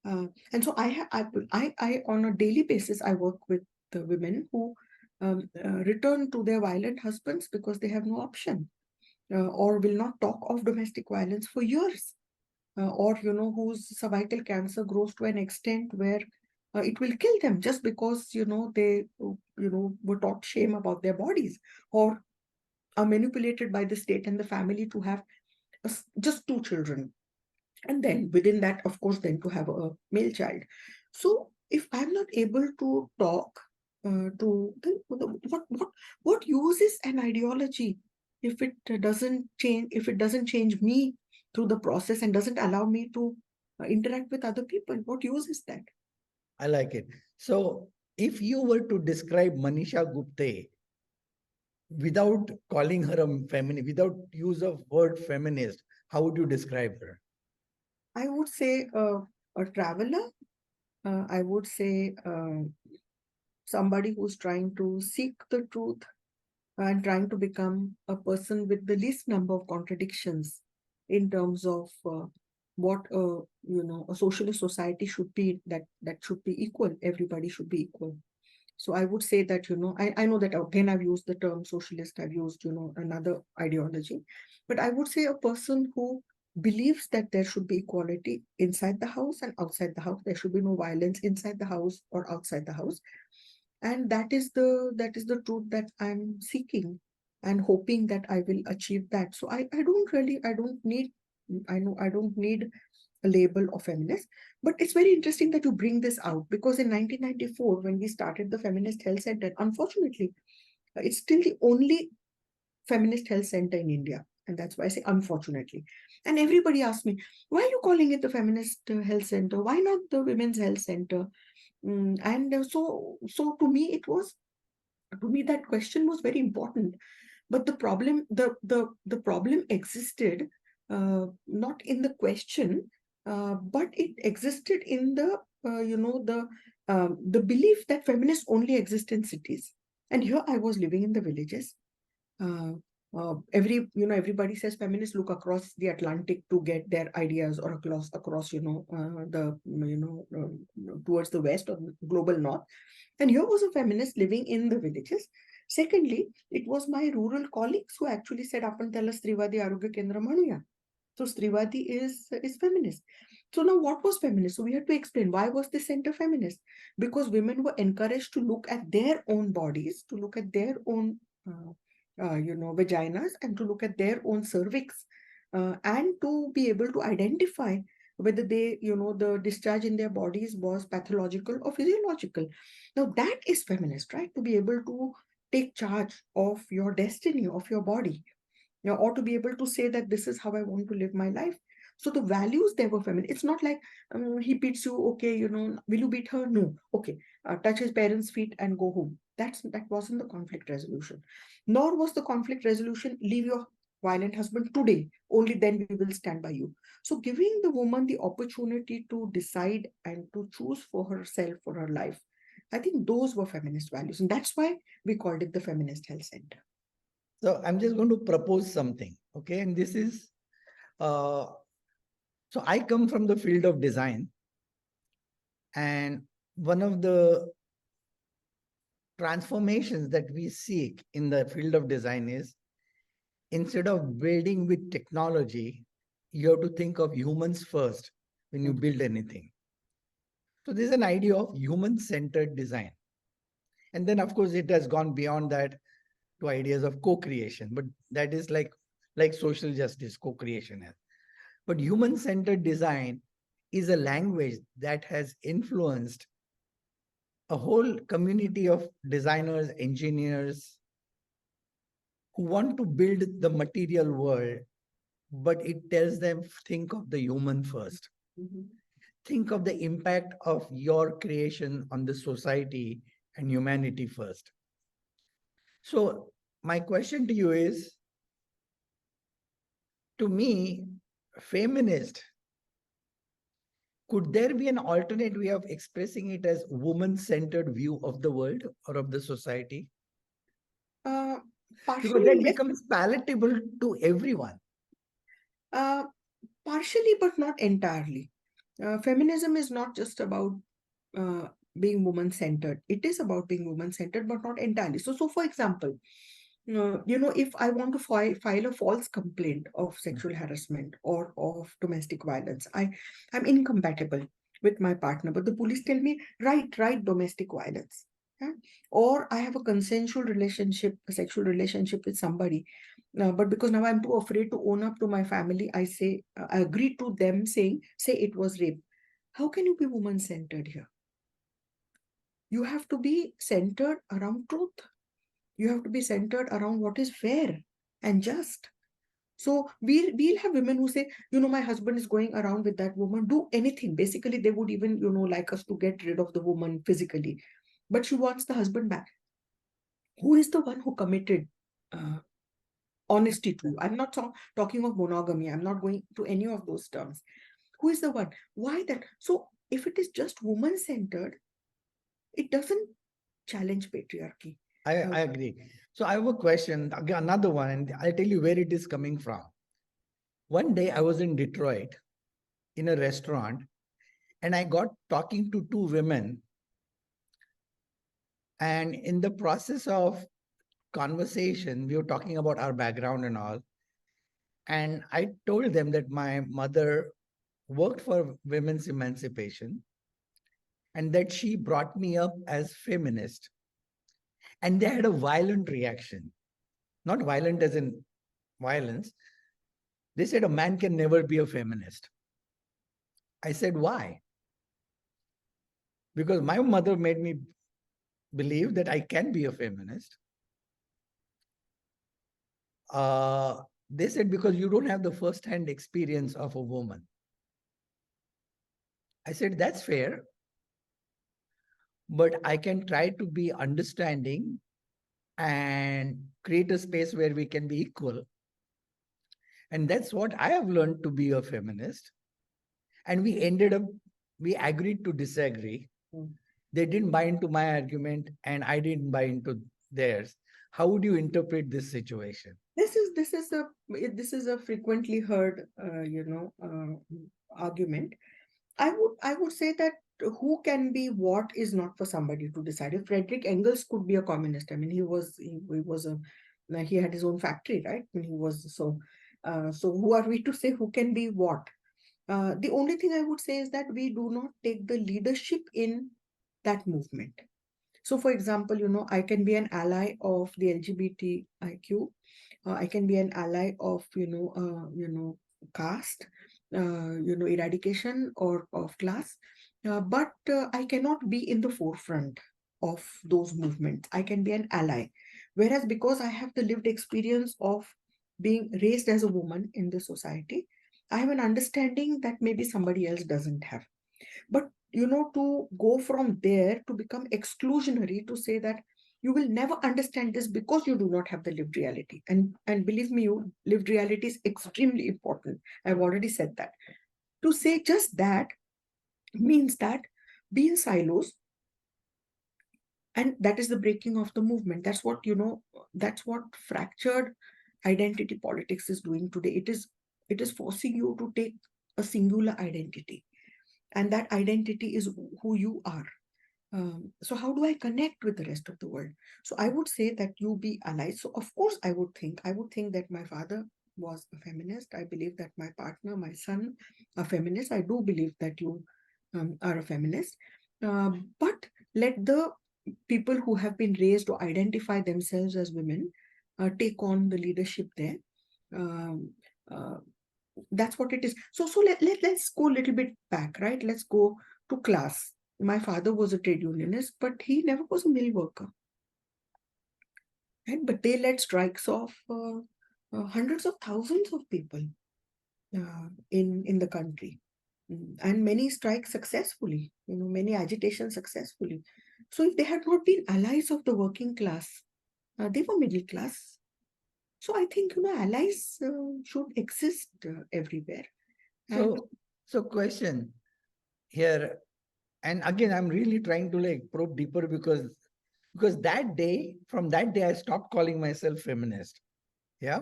And so I on a daily basis, I work with the women who return to their violent husbands because they have no option, or will not talk of domestic violence for years, or whose cervical cancer grows to an extent where it will kill them, just because they were taught shame about their bodies, or are manipulated by the state and the family to have just 2 children, and then within that, of course, then to have a male child. So if I'm not able to talk to what use is an ideology if it doesn't change me through the process, and doesn't allow me to interact with other people? What use is that? I like it. So if you were to describe Manisha Gupte without calling her a feminist, without use of word feminist, how would you describe her? I would say a traveler. I would say somebody who's trying to seek the truth and trying to become a person with the least number of contradictions in terms of what a socialist society should be, that should be equal. Everybody should be equal. So I would say that I know that again I've used the term socialist, I've used another ideology, but I would say a person who believes that there should be equality inside the house and outside the house. There should be no violence inside the house or outside the house, and that is the truth that I'm seeking and hoping that I will achieve that. So I don't need a label of feminist. But it's very interesting that you bring this out, because in 1994, when we started the Feminist Health Center, unfortunately, it's still the only feminist health center in India. And that's why I say unfortunately. And everybody asks me, why are you calling it the feminist health center? Why not the women's health center? So to me, that question was very important. But the problem existed, not in the question, but it existed in the belief that feminists only exist in cities. And here I was living in the villages. Everybody says feminists look across the Atlantic to get their ideas, or across towards the west or global north. And here was a feminist living in the villages. Secondly, it was my rural colleagues who actually said, "Apan tela Strivadi Arogya Kendra Manuya." So Strivadi is feminist. So now what was feminist? So we had to explain, why was this center feminist? Because women were encouraged to look at their own bodies, to look at their own vaginas, and to look at their own cervix, and to be able to identify whether the discharge in their bodies was pathological or physiological. Now that is feminist, right? To be able to take charge of your destiny, of your body, or to be able to say that this is how I want to live my life. So the values, they were feminine. It's not like he beats you, okay, will you beat her? No. Okay, touch his parents' feet and go home. That wasn't the conflict resolution. Nor was the conflict resolution, leave your violent husband today, only then we will stand by you. So giving the woman the opportunity to decide and to choose for herself, for her life, I think those were feminist values. And that's why we called it the Feminist Health Center. So I'm just going to propose something. Okay. And this is, so I come from the field of design. And one of the transformations that we seek in the field of design is, instead of building with technology, you have to think of humans first when you build anything. So there's an idea of human-centered design. And then, of course, it has gone beyond that to ideas of co-creation, but that is like social justice, co-creation. But human-centered design is a language that has influenced a whole community of designers, engineers, who want to build the material world, but it tells them, think of the human first. Mm-hmm. Think of the impact of your creation on the society and humanity first. So my question to you is, to me, feminist, could there be an alternate way of expressing it as woman-centered view of the world or of the society? Because Partially, that yes. becomes palatable to everyone. Partially, but not entirely. Feminism is not just about being woman-centered. It is about being woman-centered, but not entirely. So for example, if I want to file a false complaint of sexual harassment or of domestic violence, I'm incompatible with my partner, but the police tell me, write domestic violence. Yeah? Or I have a consensual relationship, a sexual relationship with somebody, but because now I'm too afraid to own up to my family, I say, I agree to them saying, say it was rape. How can you be woman-centered here? You have to be centered around truth. You have to be centered around what is fair and just. So we'll have women who say, my husband is going around with that woman, do anything. Basically, they would even, like us to get rid of the woman physically. But she wants the husband back. Who is the one who committed honesty to you? I'm not talking of monogamy. I'm not going to any of those terms. Who is the one? Why that? So if it is just woman-centered, it doesn't challenge patriarchy. I agree. So I have a question, another one, and I'll tell you where it is coming from. One day I was in Detroit in a restaurant, and I got talking to two women. And in the process of conversation, we were talking about our background and all. And I told them that my mother worked for women's emancipation and that she brought me up as feminist. And they had a violent reaction, not violent as in violence. They said a man can never be a feminist. I said, why? Because my mother made me believe that I can be a feminist. They said, because you don't have the first-hand experience of a woman. I said, that's fair, but I can try to be understanding and create a space where we can be equal. And that's what I have learned to be a feminist. And we agreed to disagree. They didn't buy into my argument and I didn't buy into theirs. How would you interpret this situation? This is a frequently heard argument. I would say that who can be what is not for somebody to decide. If Frederick Engels could be a communist, I mean, he had his own factory, right? When he was so who are we to say who can be what? The only thing I would say is that we do not take the leadership in that movement. So, for example, I can be an ally of the LGBTIQ. I can be an ally of caste, eradication or of class, but I cannot be in the forefront of those movements. I can be an ally, whereas because I have the lived experience of being raised as a woman in the society, I have an understanding that maybe somebody else doesn't have. But to go from there to become exclusionary, to say that you will never understand this because you do not have the lived reality. And believe me, lived reality is extremely important. I've already said that. To say just that means that be in silos, and that is the breaking of the movement. That's what fractured identity politics is doing today. It is forcing you to take a singular identity, and that identity is who you are. So how do I connect with the rest of the world? So I would say that you be allies. So of course I would think that my father was a feminist. I believe that my partner, my son, a feminist. I do believe that you are a feminist. But let the people who have been raised to identify themselves as women take on the leadership there. Um, uh, that's what it is. So let's go a little bit back, right? Let's go to class. My father was a trade unionist, but he never was a mill worker, right? But they led strikes of hundreds of thousands of people in the country. And many strikes successfully, many agitations successfully. So if they had not been allies of the working class, they were middle class. So I think allies should exist everywhere. So question here, and again, I'm really trying to probe deeper because from that day, I stopped calling myself feminist. Yeah.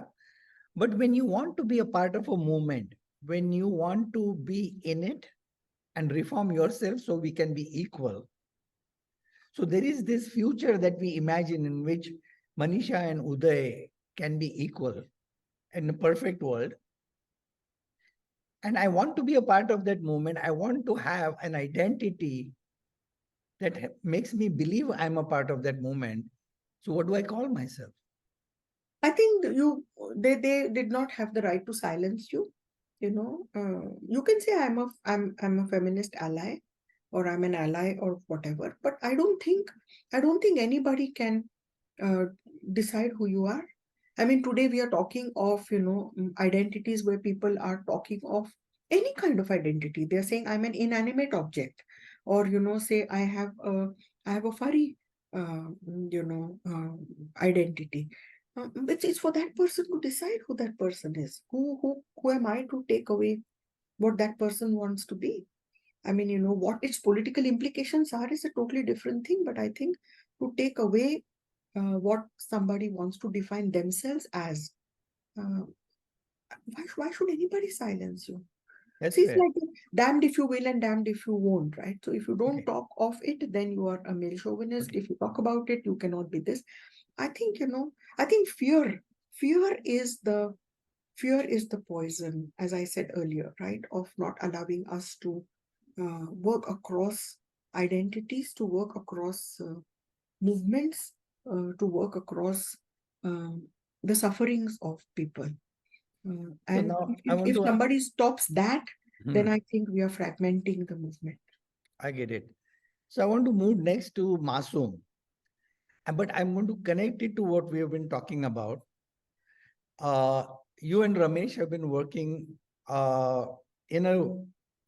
But when you want to be a part of a movement, when you want to be in it and reform yourself so we can be equal. So there is this future that we imagine in which Manisha and Uday can be equal in a perfect world. And I want to be a part of that movement. I want to have an identity that makes me believe I'm a part of that movement. So what do I call myself? I think they did not have the right to silence you. You can say I'm a feminist ally, or I'm an ally, or whatever. But I don't think anybody can decide who you are. I mean, today we are talking of identities where people are talking of any kind of identity. They're saying I'm an inanimate object, or say I have a furry identity. It's for that person to decide who that person is. Who am I to take away what that person wants to be? I mean, what its political implications are is a totally different thing. But I think to take away what somebody wants to define themselves as, why should anybody silence you? That's See, it's fair. like damned if you will and damned if you won't, right? So if you don't Okay. talk of it, then you are a male chauvinist. Okay. If you talk about it, you cannot be this. I think, I think fear is the poison, as I said earlier, right? Of not allowing us to work across identities, to work across movements, to work across the sufferings of people. So And now I want if to. somebody stops that, then Hmm, I think we are fragmenting the movement. I get it. So I want to move next to Masum, but I'm going to connect it to what we have been talking about. Uh, you and Ramesh have been working in a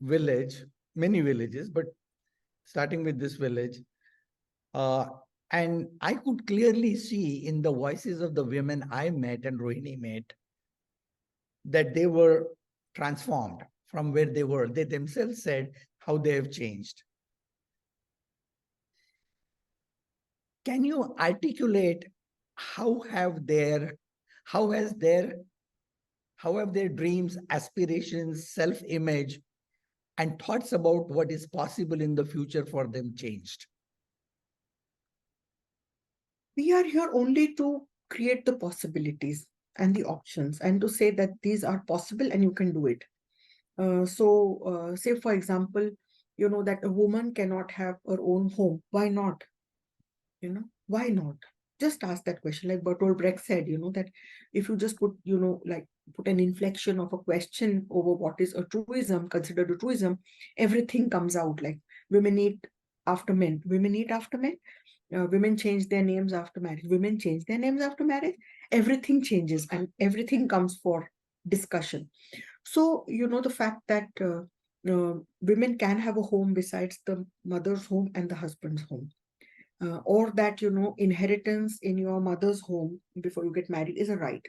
village, many villages, but starting with this village. Uh, and I could clearly see in the voices of the women I met and Rohini met that they were transformed from where they were. They themselves said how they have changed. Can you articulate how have their how has their how have their dreams, aspirations, self-image, and thoughts about what is possible in the future for them changed? We are here only to create the possibilities and the options and to say that these are possible and you can do it. Say for example, that a woman cannot have her own home. Why not? Why not? Just ask that question. Like Bertolt Brecht said, that if you just put an inflection of a question over what is a truism, considered a truism, everything comes out. Like women eat after men. Women eat after men. Women change their names after marriage. Women change their names after marriage. Everything changes and everything comes for discussion. So, the fact that women can have a home besides the mother's home and the husband's home. Or that, inheritance in your mother's home before you get married is a right.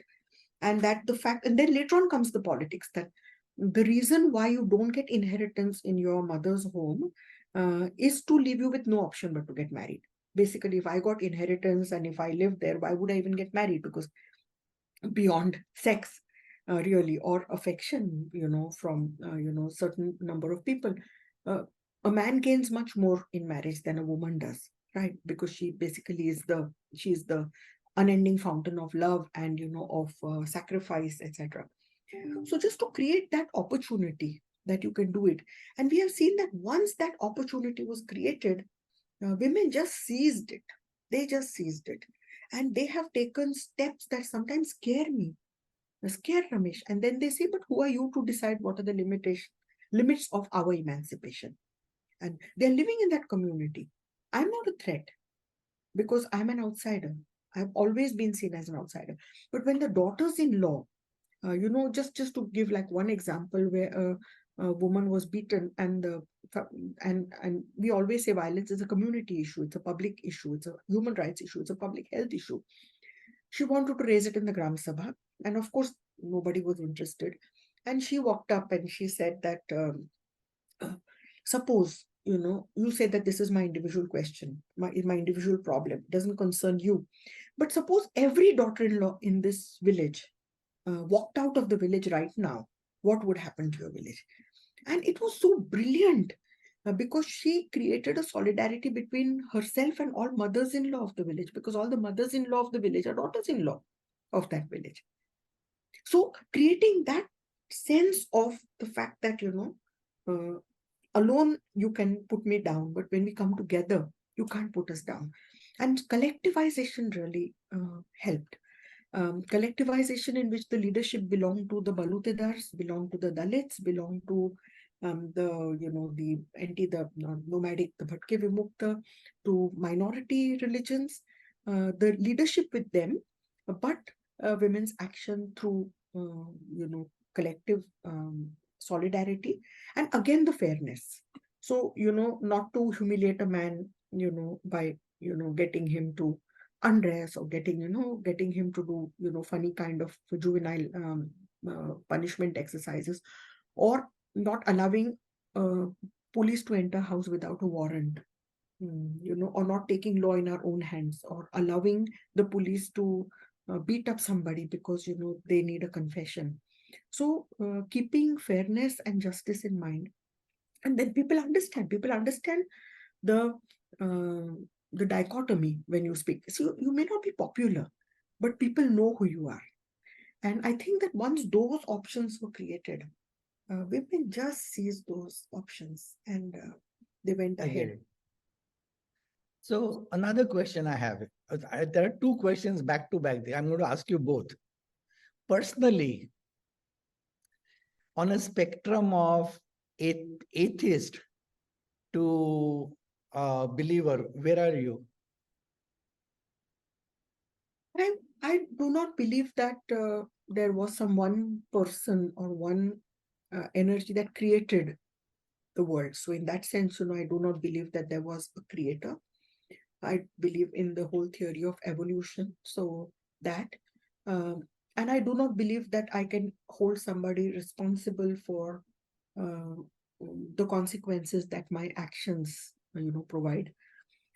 And that the fact, and then later on comes the politics that the reason why you don't get inheritance in your mother's home is to leave you with no option but to get married. Basically, if I got inheritance and if I lived there, why would I even get married? Because beyond sex, really, or affection, from, certain number of people, a man gains much more in marriage than a woman does, right? Because she basically she's the unending fountain of love and, of sacrifice, etc. So just to create that opportunity that you can do it. And we have seen that once that opportunity was created, women just seized it. They just seized it. And they have taken steps that sometimes scare me, scare Ramesh. And then they say, but who are you to decide what are the limits of our emancipation? And they're living in that community. I'm not a threat because I'm an outsider. I've always been seen as an outsider. But when the daughters-in-law, just to give like one example where a woman was beaten and we always say violence is a community issue, it's a public issue, it's a human rights issue, it's a public health issue. She wanted to raise it in the Gram Sabha, and of course nobody was interested. And she walked up and she said that uh, suppose you say that this is my individual question, my individual problem, it doesn't concern you, but suppose every daughter-in-law in this village walked out of the village right now, what would happen to your village? And it was so brilliant because she created a solidarity between herself and all mothers-in-law of the village, because all the mothers-in-law of the village are daughters-in-law of that village. So creating that sense of the fact that, alone you can put me down, but when we come together, you can't put us down. And collectivization really helped. Collectivization in which the leadership belonged to the Balutedars, belonged to the Dalits, belonged to the nomadic, the Bhatke Vimukta, to minority religions, the leadership with them, but women's action through, collective solidarity, and again the fairness. So, not to humiliate a man, by, getting him to undress or getting him to do, funny kind of juvenile punishment exercises, or not allowing police to enter house without a warrant, or not taking law in our own hands, or allowing the police to beat up somebody because, they need a confession. So keeping fairness and justice in mind, and then people understand the uh, the dichotomy when you speak. So you may not be popular, but people know who you are. And I think that once those options were created, women just seized those options and they went ahead. So another question I have, there are two questions back to back. I'm going to ask you both. Personally, on a spectrum of atheist to believer, where are you? I do not believe that there was some one person or one energy that created the world. So in that sense, I do not believe that there was a creator. I believe in the whole theory of evolution. So that, um, and I do not believe that I can hold somebody responsible for uh, the consequences that my actions, provide.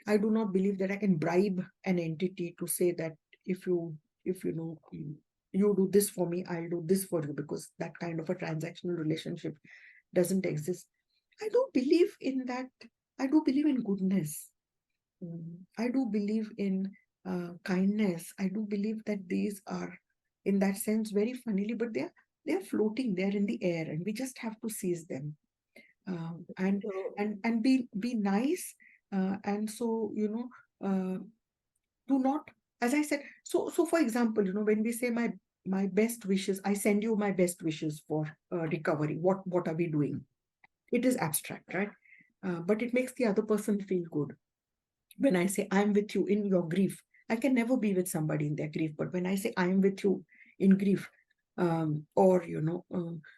I do not believe that I can bribe an entity to say that if you, you do this for me, I'll do this for you, because that kind of a transactional relationship doesn't exist. I do believe in that. I do believe in goodness. I do believe in kindness. I do believe that these are, in that sense, very funnily, but they're floating there in the air, and we just have to seize them, and be nice, and so do not, as I said. So for example, when we say my best wishes, I send you my best wishes for recovery. What are we doing? It is abstract, right? But it makes the other person feel good. When I say I'm with you in your grief, I can never be with somebody in their grief. But when I say I'm with you in grief, or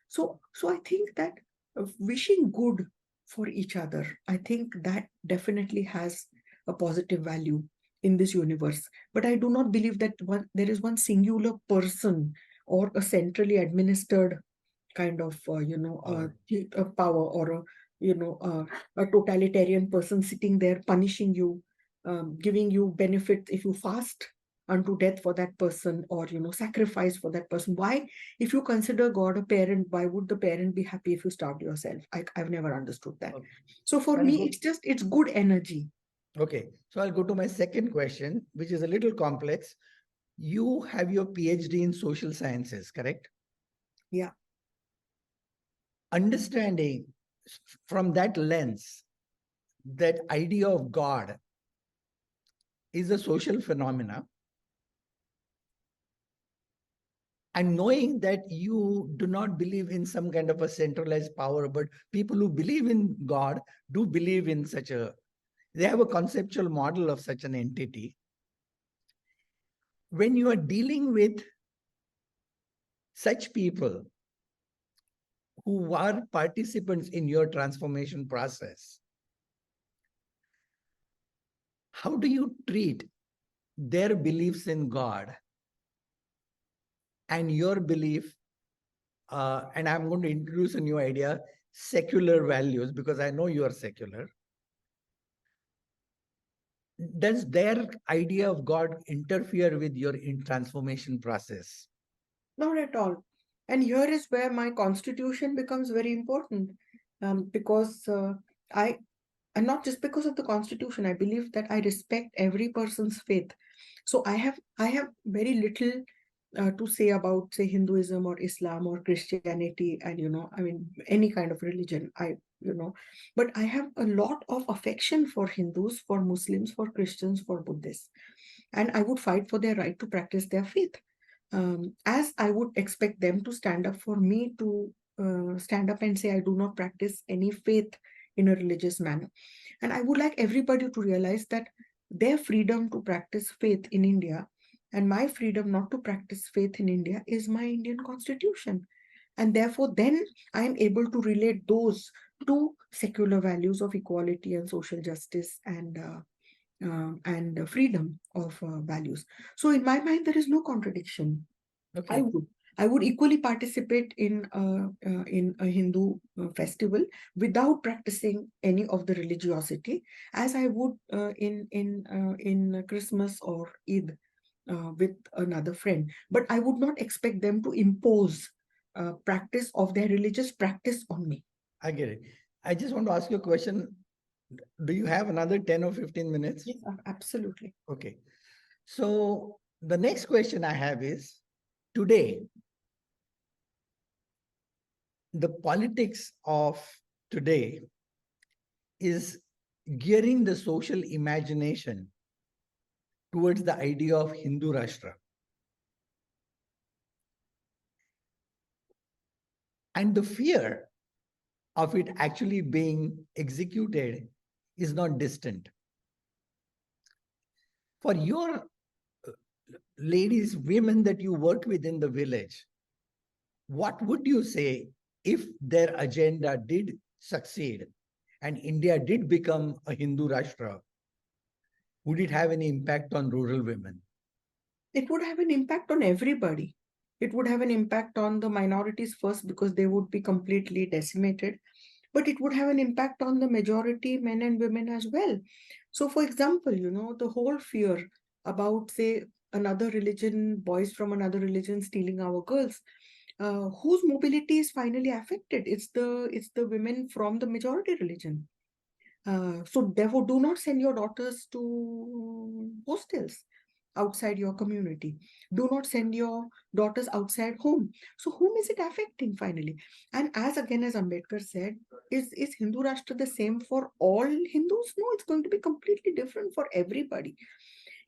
so I think that wishing good for each other, I think that definitely has a positive value in this universe. But I do not believe that there is one singular person or a centrally administered kind of a power, or a totalitarian person sitting there punishing you, giving you benefits if you fast unto death for that person, or sacrifice for that person. Why, if you consider God a parent, why would the parent be happy if you starved yourself? I've never understood that. Okay. So for me, it's good energy. Okay, so I'll go to my second question, which is a little complex. You have your PhD in social sciences, correct? Yeah. Understanding from that lens, that idea of God is a social phenomena, and knowing that you do not believe in some kind of a centralized power, but people who believe in God do believe in they have a conceptual model of such an entity. When you are dealing with such people who are participants in your transformation process, how do you treat their beliefs in God and your belief? And I'm going to introduce a new idea, secular values, because I know you are secular. Does their idea of God interfere with your transformation process? Not at all. And here is where my constitution becomes very important, because I, and not just because of the constitution, I believe that I respect every person's faith. So I have very little to say about, say, Hinduism or Islam or Christianity, and I mean any kind of religion. But I have a lot of affection for Hindus, for Muslims, for Christians, for Buddhists, and I would fight for their right to practice their faith, as I would expect them to stand up for me to stand up and say, I do not practice any faith in a religious manner. And I would like everybody to realize that their freedom to practice faith in India and my freedom not to practice faith in India is my Indian constitution. And therefore, then I am able to relate those to secular values of equality and social justice and freedom of values. So in my mind, there is no contradiction. Okay. I would equally participate in a Hindu festival without practicing any of the religiosity, as I would in Christmas or Eid with another friend. But I would not expect them to impose practice of their religious practice on me. I get it. I just want to ask you a question. Do you have another 10 or 15 minutes? Yes, absolutely. Okay. So the next question I have is, today, the politics of today is gearing the social imagination towards the idea of Hindu Rashtra. And the fear of it actually being executed is not distant. For your ladies, women that you work with in the village, what would you say if their agenda did succeed and India did become a Hindu Rashtra? Would it have any impact on rural women? It would have an impact on everybody. It would have an impact on the minorities first because they would be completely decimated, but it would have an impact on the majority, men and women as well. So, for example, the whole fear about, say, another religion, boys from another religion stealing our girls, whose mobility is finally affected. It's the women from the majority religion. So therefore, do not send your daughters to hostels outside your community. Do not send your daughters outside home. So whom is it affecting finally? And as again, as Ambedkar said, is Hindu Rashtra the same for all Hindus? No, it's going to be completely different for everybody.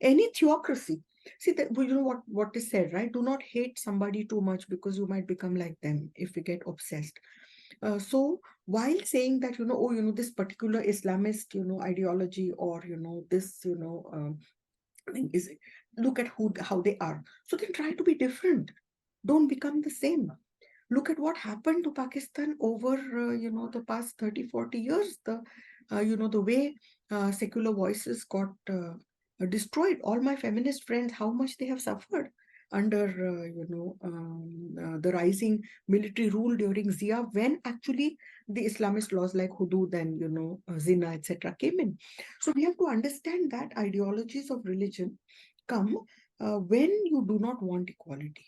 Any theocracy. See that, well, what is said, right? Do not hate somebody too much because you might become like them if we get obsessed. So while saying that, this particular Islamist, ideology, or, this, thing is, look at how they are. So then try to be different. Don't become the same. Look at what happened to Pakistan over, the past 30, 40 years. The way secular voices got destroyed. All my feminist friends, how much they have suffered under, the rising military rule during Zia, when actually the Islamist laws like hudud and, zina, etc. came in. So we have to understand that ideologies of religion come when you do not want equality,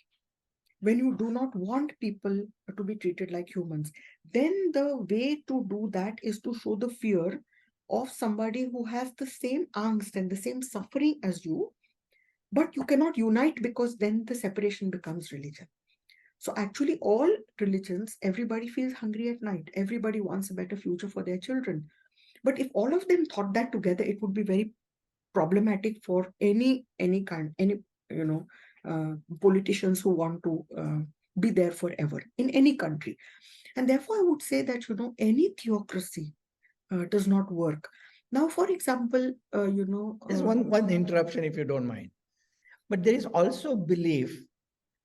when you do not want people to be treated like humans. Then the way to do that is to show the fear of somebody who has the same angst and the same suffering as you, but you cannot unite because then the separation becomes religion. So actually, all religions, everybody feels hungry at night. Everybody wants a better future for their children. But if all of them thought that together, it would be very problematic for any kind, any, you know politicians who want to be there forever in any country. And therefore I would say that, any theocracy does not work. Now, for example, There's one interruption, if you don't mind. But there is also belief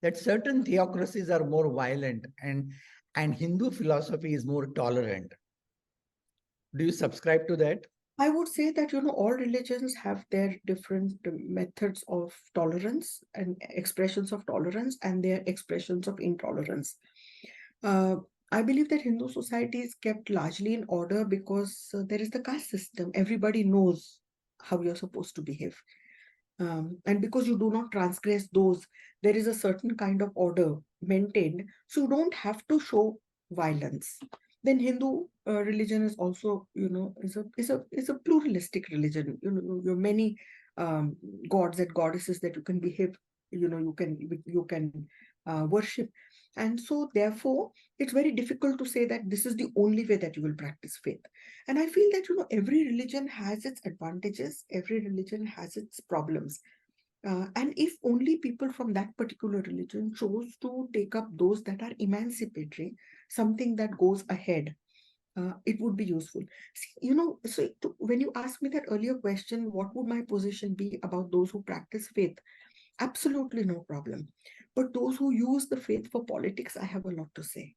that certain theocracies are more violent and Hindu philosophy is more tolerant. Do you subscribe to that? I would say that, all religions have their different methods of tolerance and expressions of tolerance and their expressions of intolerance. Uh, I believe that Hindu society is kept largely in order because there is the caste system. Everybody knows how you're supposed to behave. And because you do not transgress those, there is a certain kind of order maintained. So you don't have to show violence. Then Hindu religion is also, is a pluralistic religion. You have many gods and goddesses that you can behave, you can worship. And so therefore it's very difficult to say that this is the only way that you will practice faith. And I feel that, every religion has its advantages, every religion has its problems. And if only people from that particular religion chose to take up those that are emancipatory, something that goes ahead, it would be useful. See, when you asked me that earlier question, what would my position be about those who practice faith? Absolutely no problem. But those who use the faith for politics, I have a lot to say.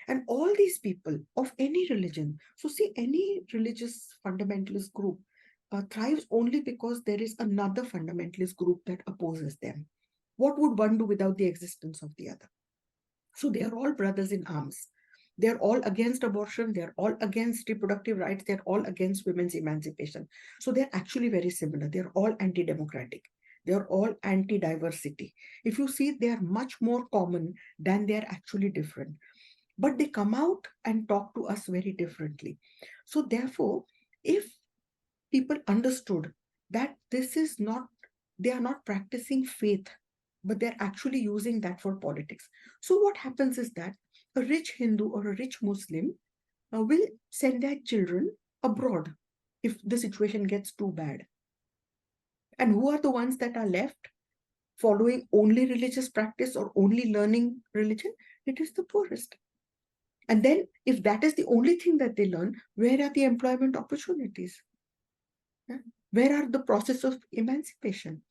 And all these people of any religion, so see, any religious fundamentalist group thrives only because there is another fundamentalist group that opposes them. What would one do without the existence of the other? So they are all brothers in arms. They're all against abortion. They're all against reproductive rights. They're all against women's emancipation. So they're actually very similar. They're all anti-democratic. They're all anti-diversity. If you see, they are much more common than they're actually different. But they come out and talk to us very differently. So therefore, if people understood that they are not practicing faith, but they're actually using that for politics. So what happens is that a rich Hindu or a rich Muslim will send their children abroad if the situation gets too bad. And who are the ones that are left following only religious practice or only learning religion? It is the poorest. And then if that is the only thing that they learn, where are the employment opportunities? Where are the process of emancipation?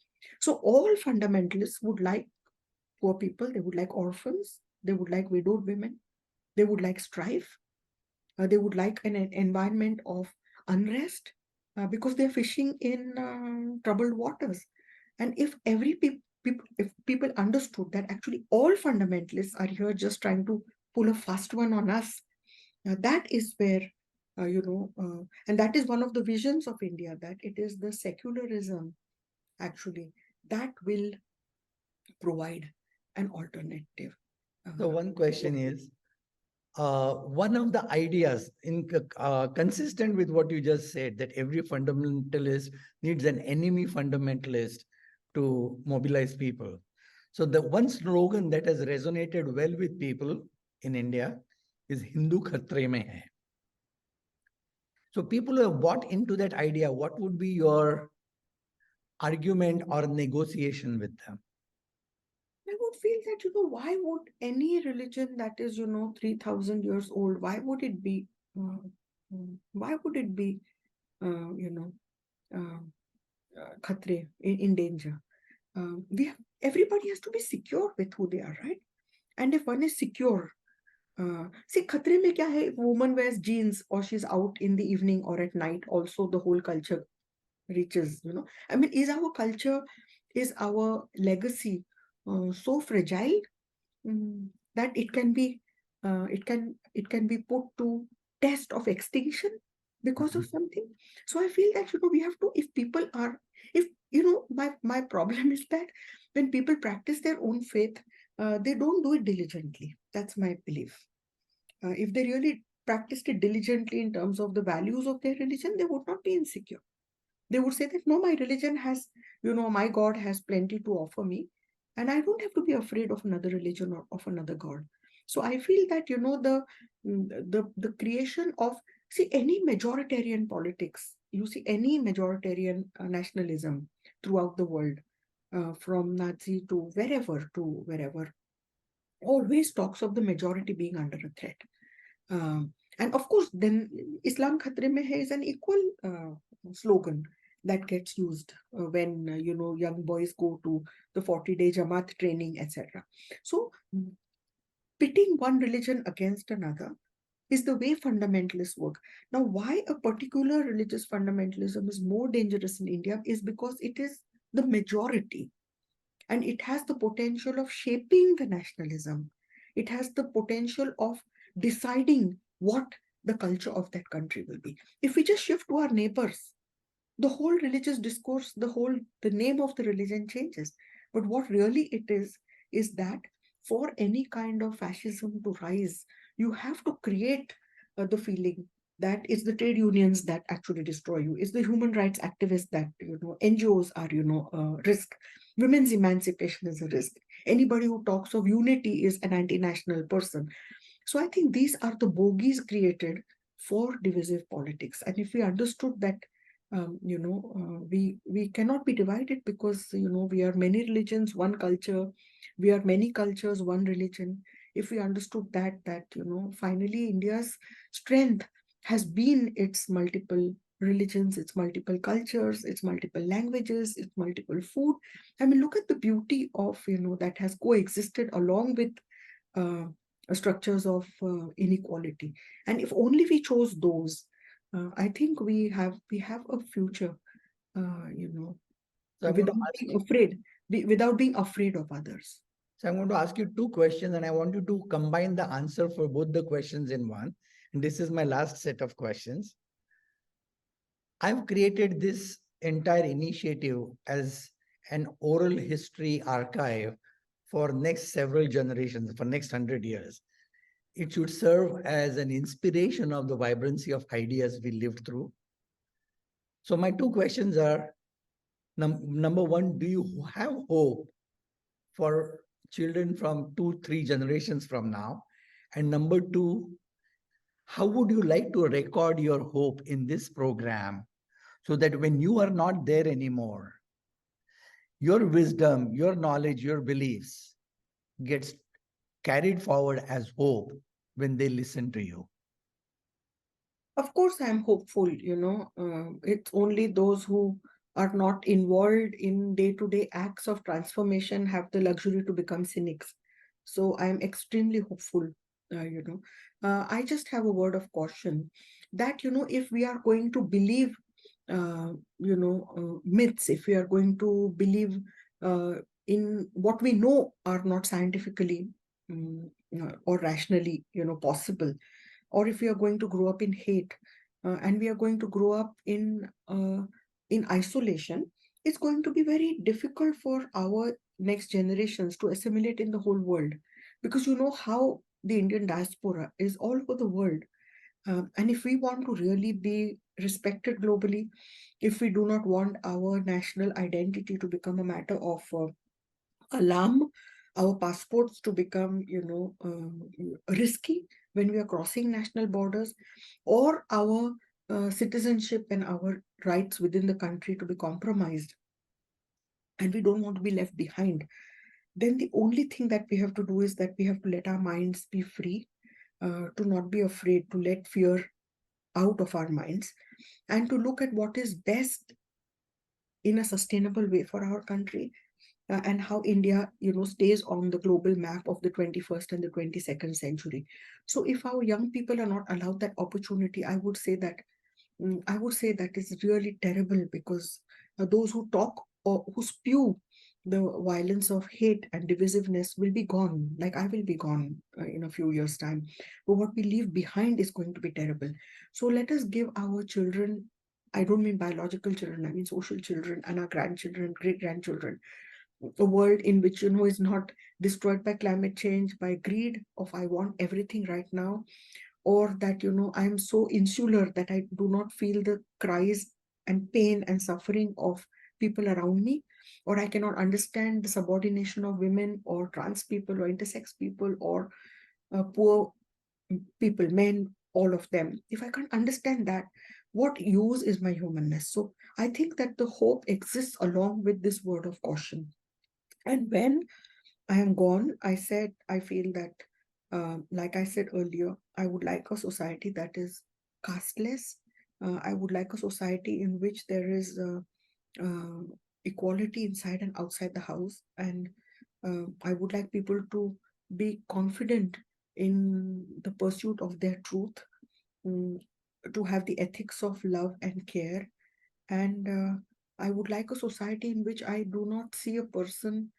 So all fundamentalists would like poor people, they would like orphans, they would like widowed women, they would like strife, they would like an environment of unrest because they're fishing in troubled waters. And if if people understood that actually all fundamentalists are here just trying to pull a fast one on us, that is where and that is one of the visions of India, that it is the secularism actually that will provide an alternative. So one question is, one of the ideas consistent with what you just said, that every fundamentalist needs an enemy fundamentalist to mobilize people. So the one slogan that has resonated well with people in India is Hindu Khatre mein hai. So people who have bought into that idea, what would be your argument or negotiation with them? I would feel that, why would any religion that is, 3,000 years old, why would it be, khatre, in danger? Everybody has to be secure with who they are, right? And if one is secure, see, khatre mein kya hai? If a woman wears jeans or she's out in the evening or at night, also the whole culture reaches, I mean, is our legacy so fragile that it can be put to test of extinction because of something? So I feel that, we have to, if my problem is that when people practice their own faith, they don't do it diligently. That's my belief. If they really practiced it diligently in terms of the values of their religion, they would not be insecure. They would say that, no, my religion has, my God has plenty to offer me, and I don't have to be afraid of another religion or of another God. So I feel that, the creation of, see, any majoritarian politics, you see any majoritarian nationalism throughout the world, from Nazi to wherever, always talks of the majority being under a threat. And of course, then Islam Khatre Mein Hai is an equal slogan that gets used when young boys go to the 40-day Jamaat training, etc. So pitting one religion against another is the way fundamentalists work. Now, why a particular religious fundamentalism is more dangerous in India is because it is the majority, and it has the potential of shaping the nationalism. It has the potential of deciding what the culture of that country will be. If we just shift to our neighbors, the whole religious discourse, the name of the religion changes. But what really it is that for any kind of fascism to rise, you have to create the feeling that it's the trade unions that actually destroy you. It's the human rights activists that, NGOs are, risk. Women's emancipation is a risk. Anybody who talks of unity is an anti-national person. So I think these are the bogies created for divisive politics. And if we understood that, we cannot be divided because, we are many religions, one culture, we are many cultures, one religion. If we understood that, finally India's strength has been its multiple religions, its multiple cultures, its multiple languages, its multiple food. I mean, look at the beauty of, that has coexisted along with structures of inequality. And if only we chose those, I think we have a future, So without being afraid of others. So I'm going to ask you two questions, and I want you to combine the answer for both the questions in one. And this is my last set of questions. I've created this entire initiative as an oral history archive for next several generations, for next 100 years. It should serve as an inspiration of the vibrancy of ideas we lived through. So my two questions are, number one, do you have hope for children from 2-3 generations from now? And number two, how would you like to record your hope in this program so that when you are not there anymore, your wisdom, your knowledge, your beliefs gets carried forward as hope when they listen to you? Of course, I'm hopeful, it's only those who are not involved in day-to-day acts of transformation have the luxury to become cynics. So I am extremely hopeful. I just have a word of caution that, if we are going to believe, myths, if we are going to believe uh, in what we know are not scientifically or rationally, possible, or if we are going to grow up in hate, and we are going to grow up in isolation, it's going to be very difficult for our next generations to assimilate in the whole world, because you know how the Indian diaspora is all over the world. And if we want to really be respected globally, if we do not want our national identity to become a matter of alarm, our passports to become, risky when we are crossing national borders, or our citizenship and our rights within the country to be compromised, and we don't want to be left behind, then the only thing that we have to do is that we have to let our minds be free, to not be afraid, to let fear out of our minds, and to look at what is best in a sustainable way for our country, and how India, stays on the global map of the 21st and the 22nd century. So if our young people are not allowed that opportunity, I would say that is really terrible, because those who talk or who spew the violence of hate and divisiveness will be gone, like I will be gone in a few years' time. But what we leave behind is going to be terrible. So let us give our children, I don't mean biological children, I mean social children and our grandchildren, great grandchildren, a world in which, is not destroyed by climate change, by greed of I want everything right now, or that, I'm so insular that I do not feel the cries and pain and suffering of people around me, or I cannot understand the subordination of women or trans people or intersex people or poor people, men, all of them. If I can't understand that, what use is my humanness? So I think that the hope exists along with this word of caution. And when I am gone, I said, I feel that, like I said earlier, I would like a society that is casteless. I would like a society in which there is uh, equality inside and outside the house. And I would like people to be confident in the pursuit of their truth, mm, to have the ethics of love and care. And I would like a society in which I do not see a person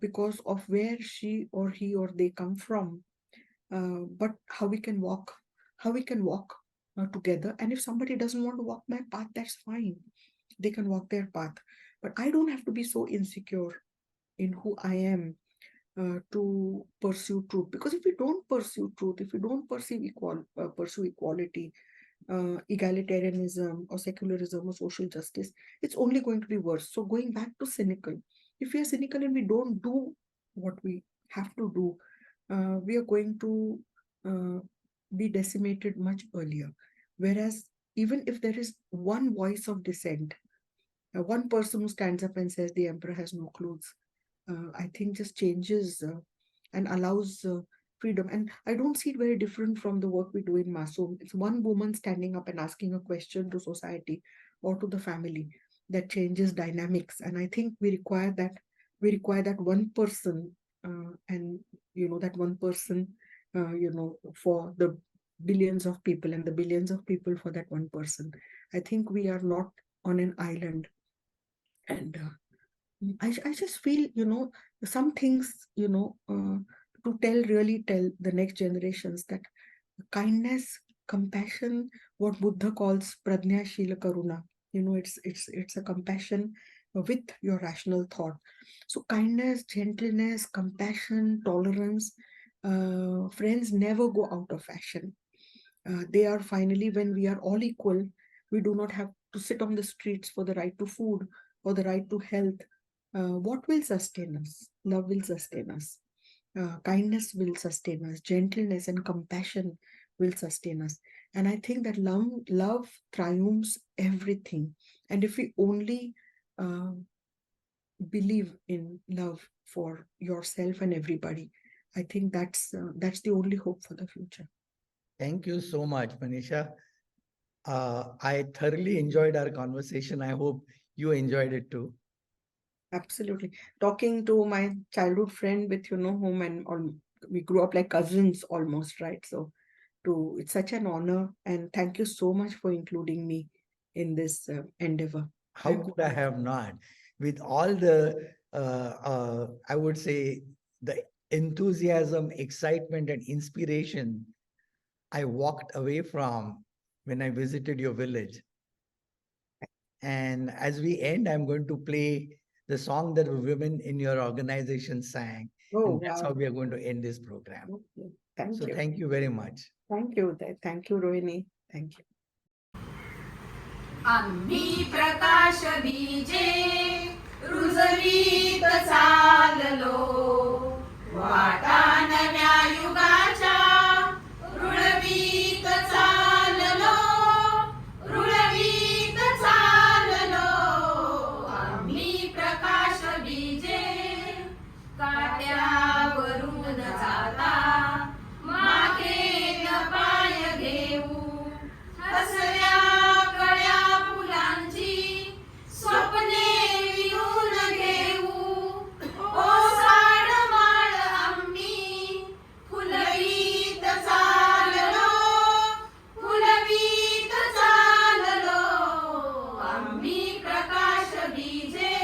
because of where she or he or they come from, but how we can walk together. And if somebody doesn't want to walk my path, that's fine. They can walk their path. But I don't have to be so insecure in who I am to pursue truth. Because if we don't pursue truth, if we don't pursue equality, egalitarianism or secularism or social justice, it's only going to be worse. So going back to cynical, if we are cynical and we don't do what we have to do, we are going to uh, be decimated much earlier. Whereas even if there is one voice of dissent, one person who stands up and says the emperor has no clothes, I think just changes and allows freedom. And I don't see it very different from the work we do in MASUM. It's one woman standing up and asking a question to society or to the family that changes dynamics. And I think we require that. We require that one person, and that one person, for the billions of people, and the billions of people for that one person. I think we are not on an island, and I just feel, some things, to really tell the next generations that kindness, compassion, what Buddha calls pradnya shila karuna, it's a compassion with your rational thought. So kindness, gentleness, compassion, tolerance, friends never go out of fashion. They are finally, when we are all equal, we do not have to sit on the streets for the right to food or the right to health. What will sustain us? Love will sustain us. Kindness will sustain us. Gentleness and compassion will sustain us. And I think that love triumphs everything. And if we only uh, believe in love for yourself and everybody, I think that's the only hope for the future. Thank you so much, Manisha. I thoroughly enjoyed our conversation. I hope you enjoyed it too. Absolutely. Talking to my childhood friend with, whom and we grew up like cousins almost, right? So it's such an honor, and thank you so much for including me in this endeavor. How could I have not? With all the, I would say, the enthusiasm, excitement, and inspiration I walked away from when I visited your village. And as we end, I'm going to play the song that the women in your organization sang. Oh, And that's wow. how we are going to end this program. Okay. Thank So you. thank you very much. Thank you. Thank you, Rohini. Thank you. आम्ही प्रकाश बीजे रुजवीत चाललो वाटा नव्या युगाच्या रुळवीत चाललो रुळवीत चाललो आम्ही प्रकाश बीजे काट्यावरून जाता मागे न पाय घेऊ हसऱ्या कळ्या फुलांची स्वप्ने विणून घेऊ ओसाड माळ आम्ही फुलवीत चाललो फुलवीत चाललो आम्ही प्रकाश बीजे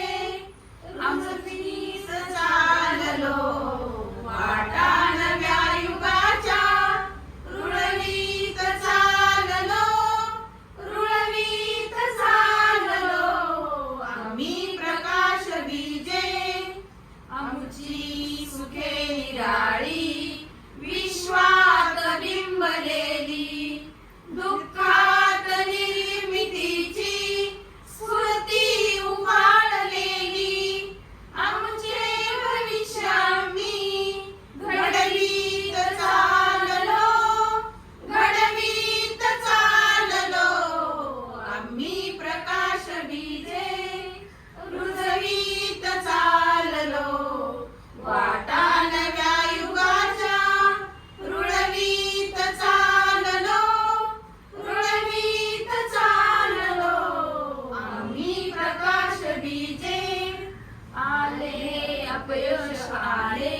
आमचीच चाललो वाटा नव्या युगाच्या रुळवीत चाललो रुळवीत चाललो आम्ही प्रकाश बीजे आमची सुखे निराळी विश्वात बिंबलेली दुःखात निर्मितीची स्फूर्ती उभारलेली आमचे भविष्य आम्ही घडवीत चाललो घडवीत चाललो आम्ही प्रकाश बीजे रुजवीत चाललो वाटा नव्या युगाच्या रुळवीत चाललो रुळवीत चाललो आम्ही प्रकाश बीजे आले अपयश आले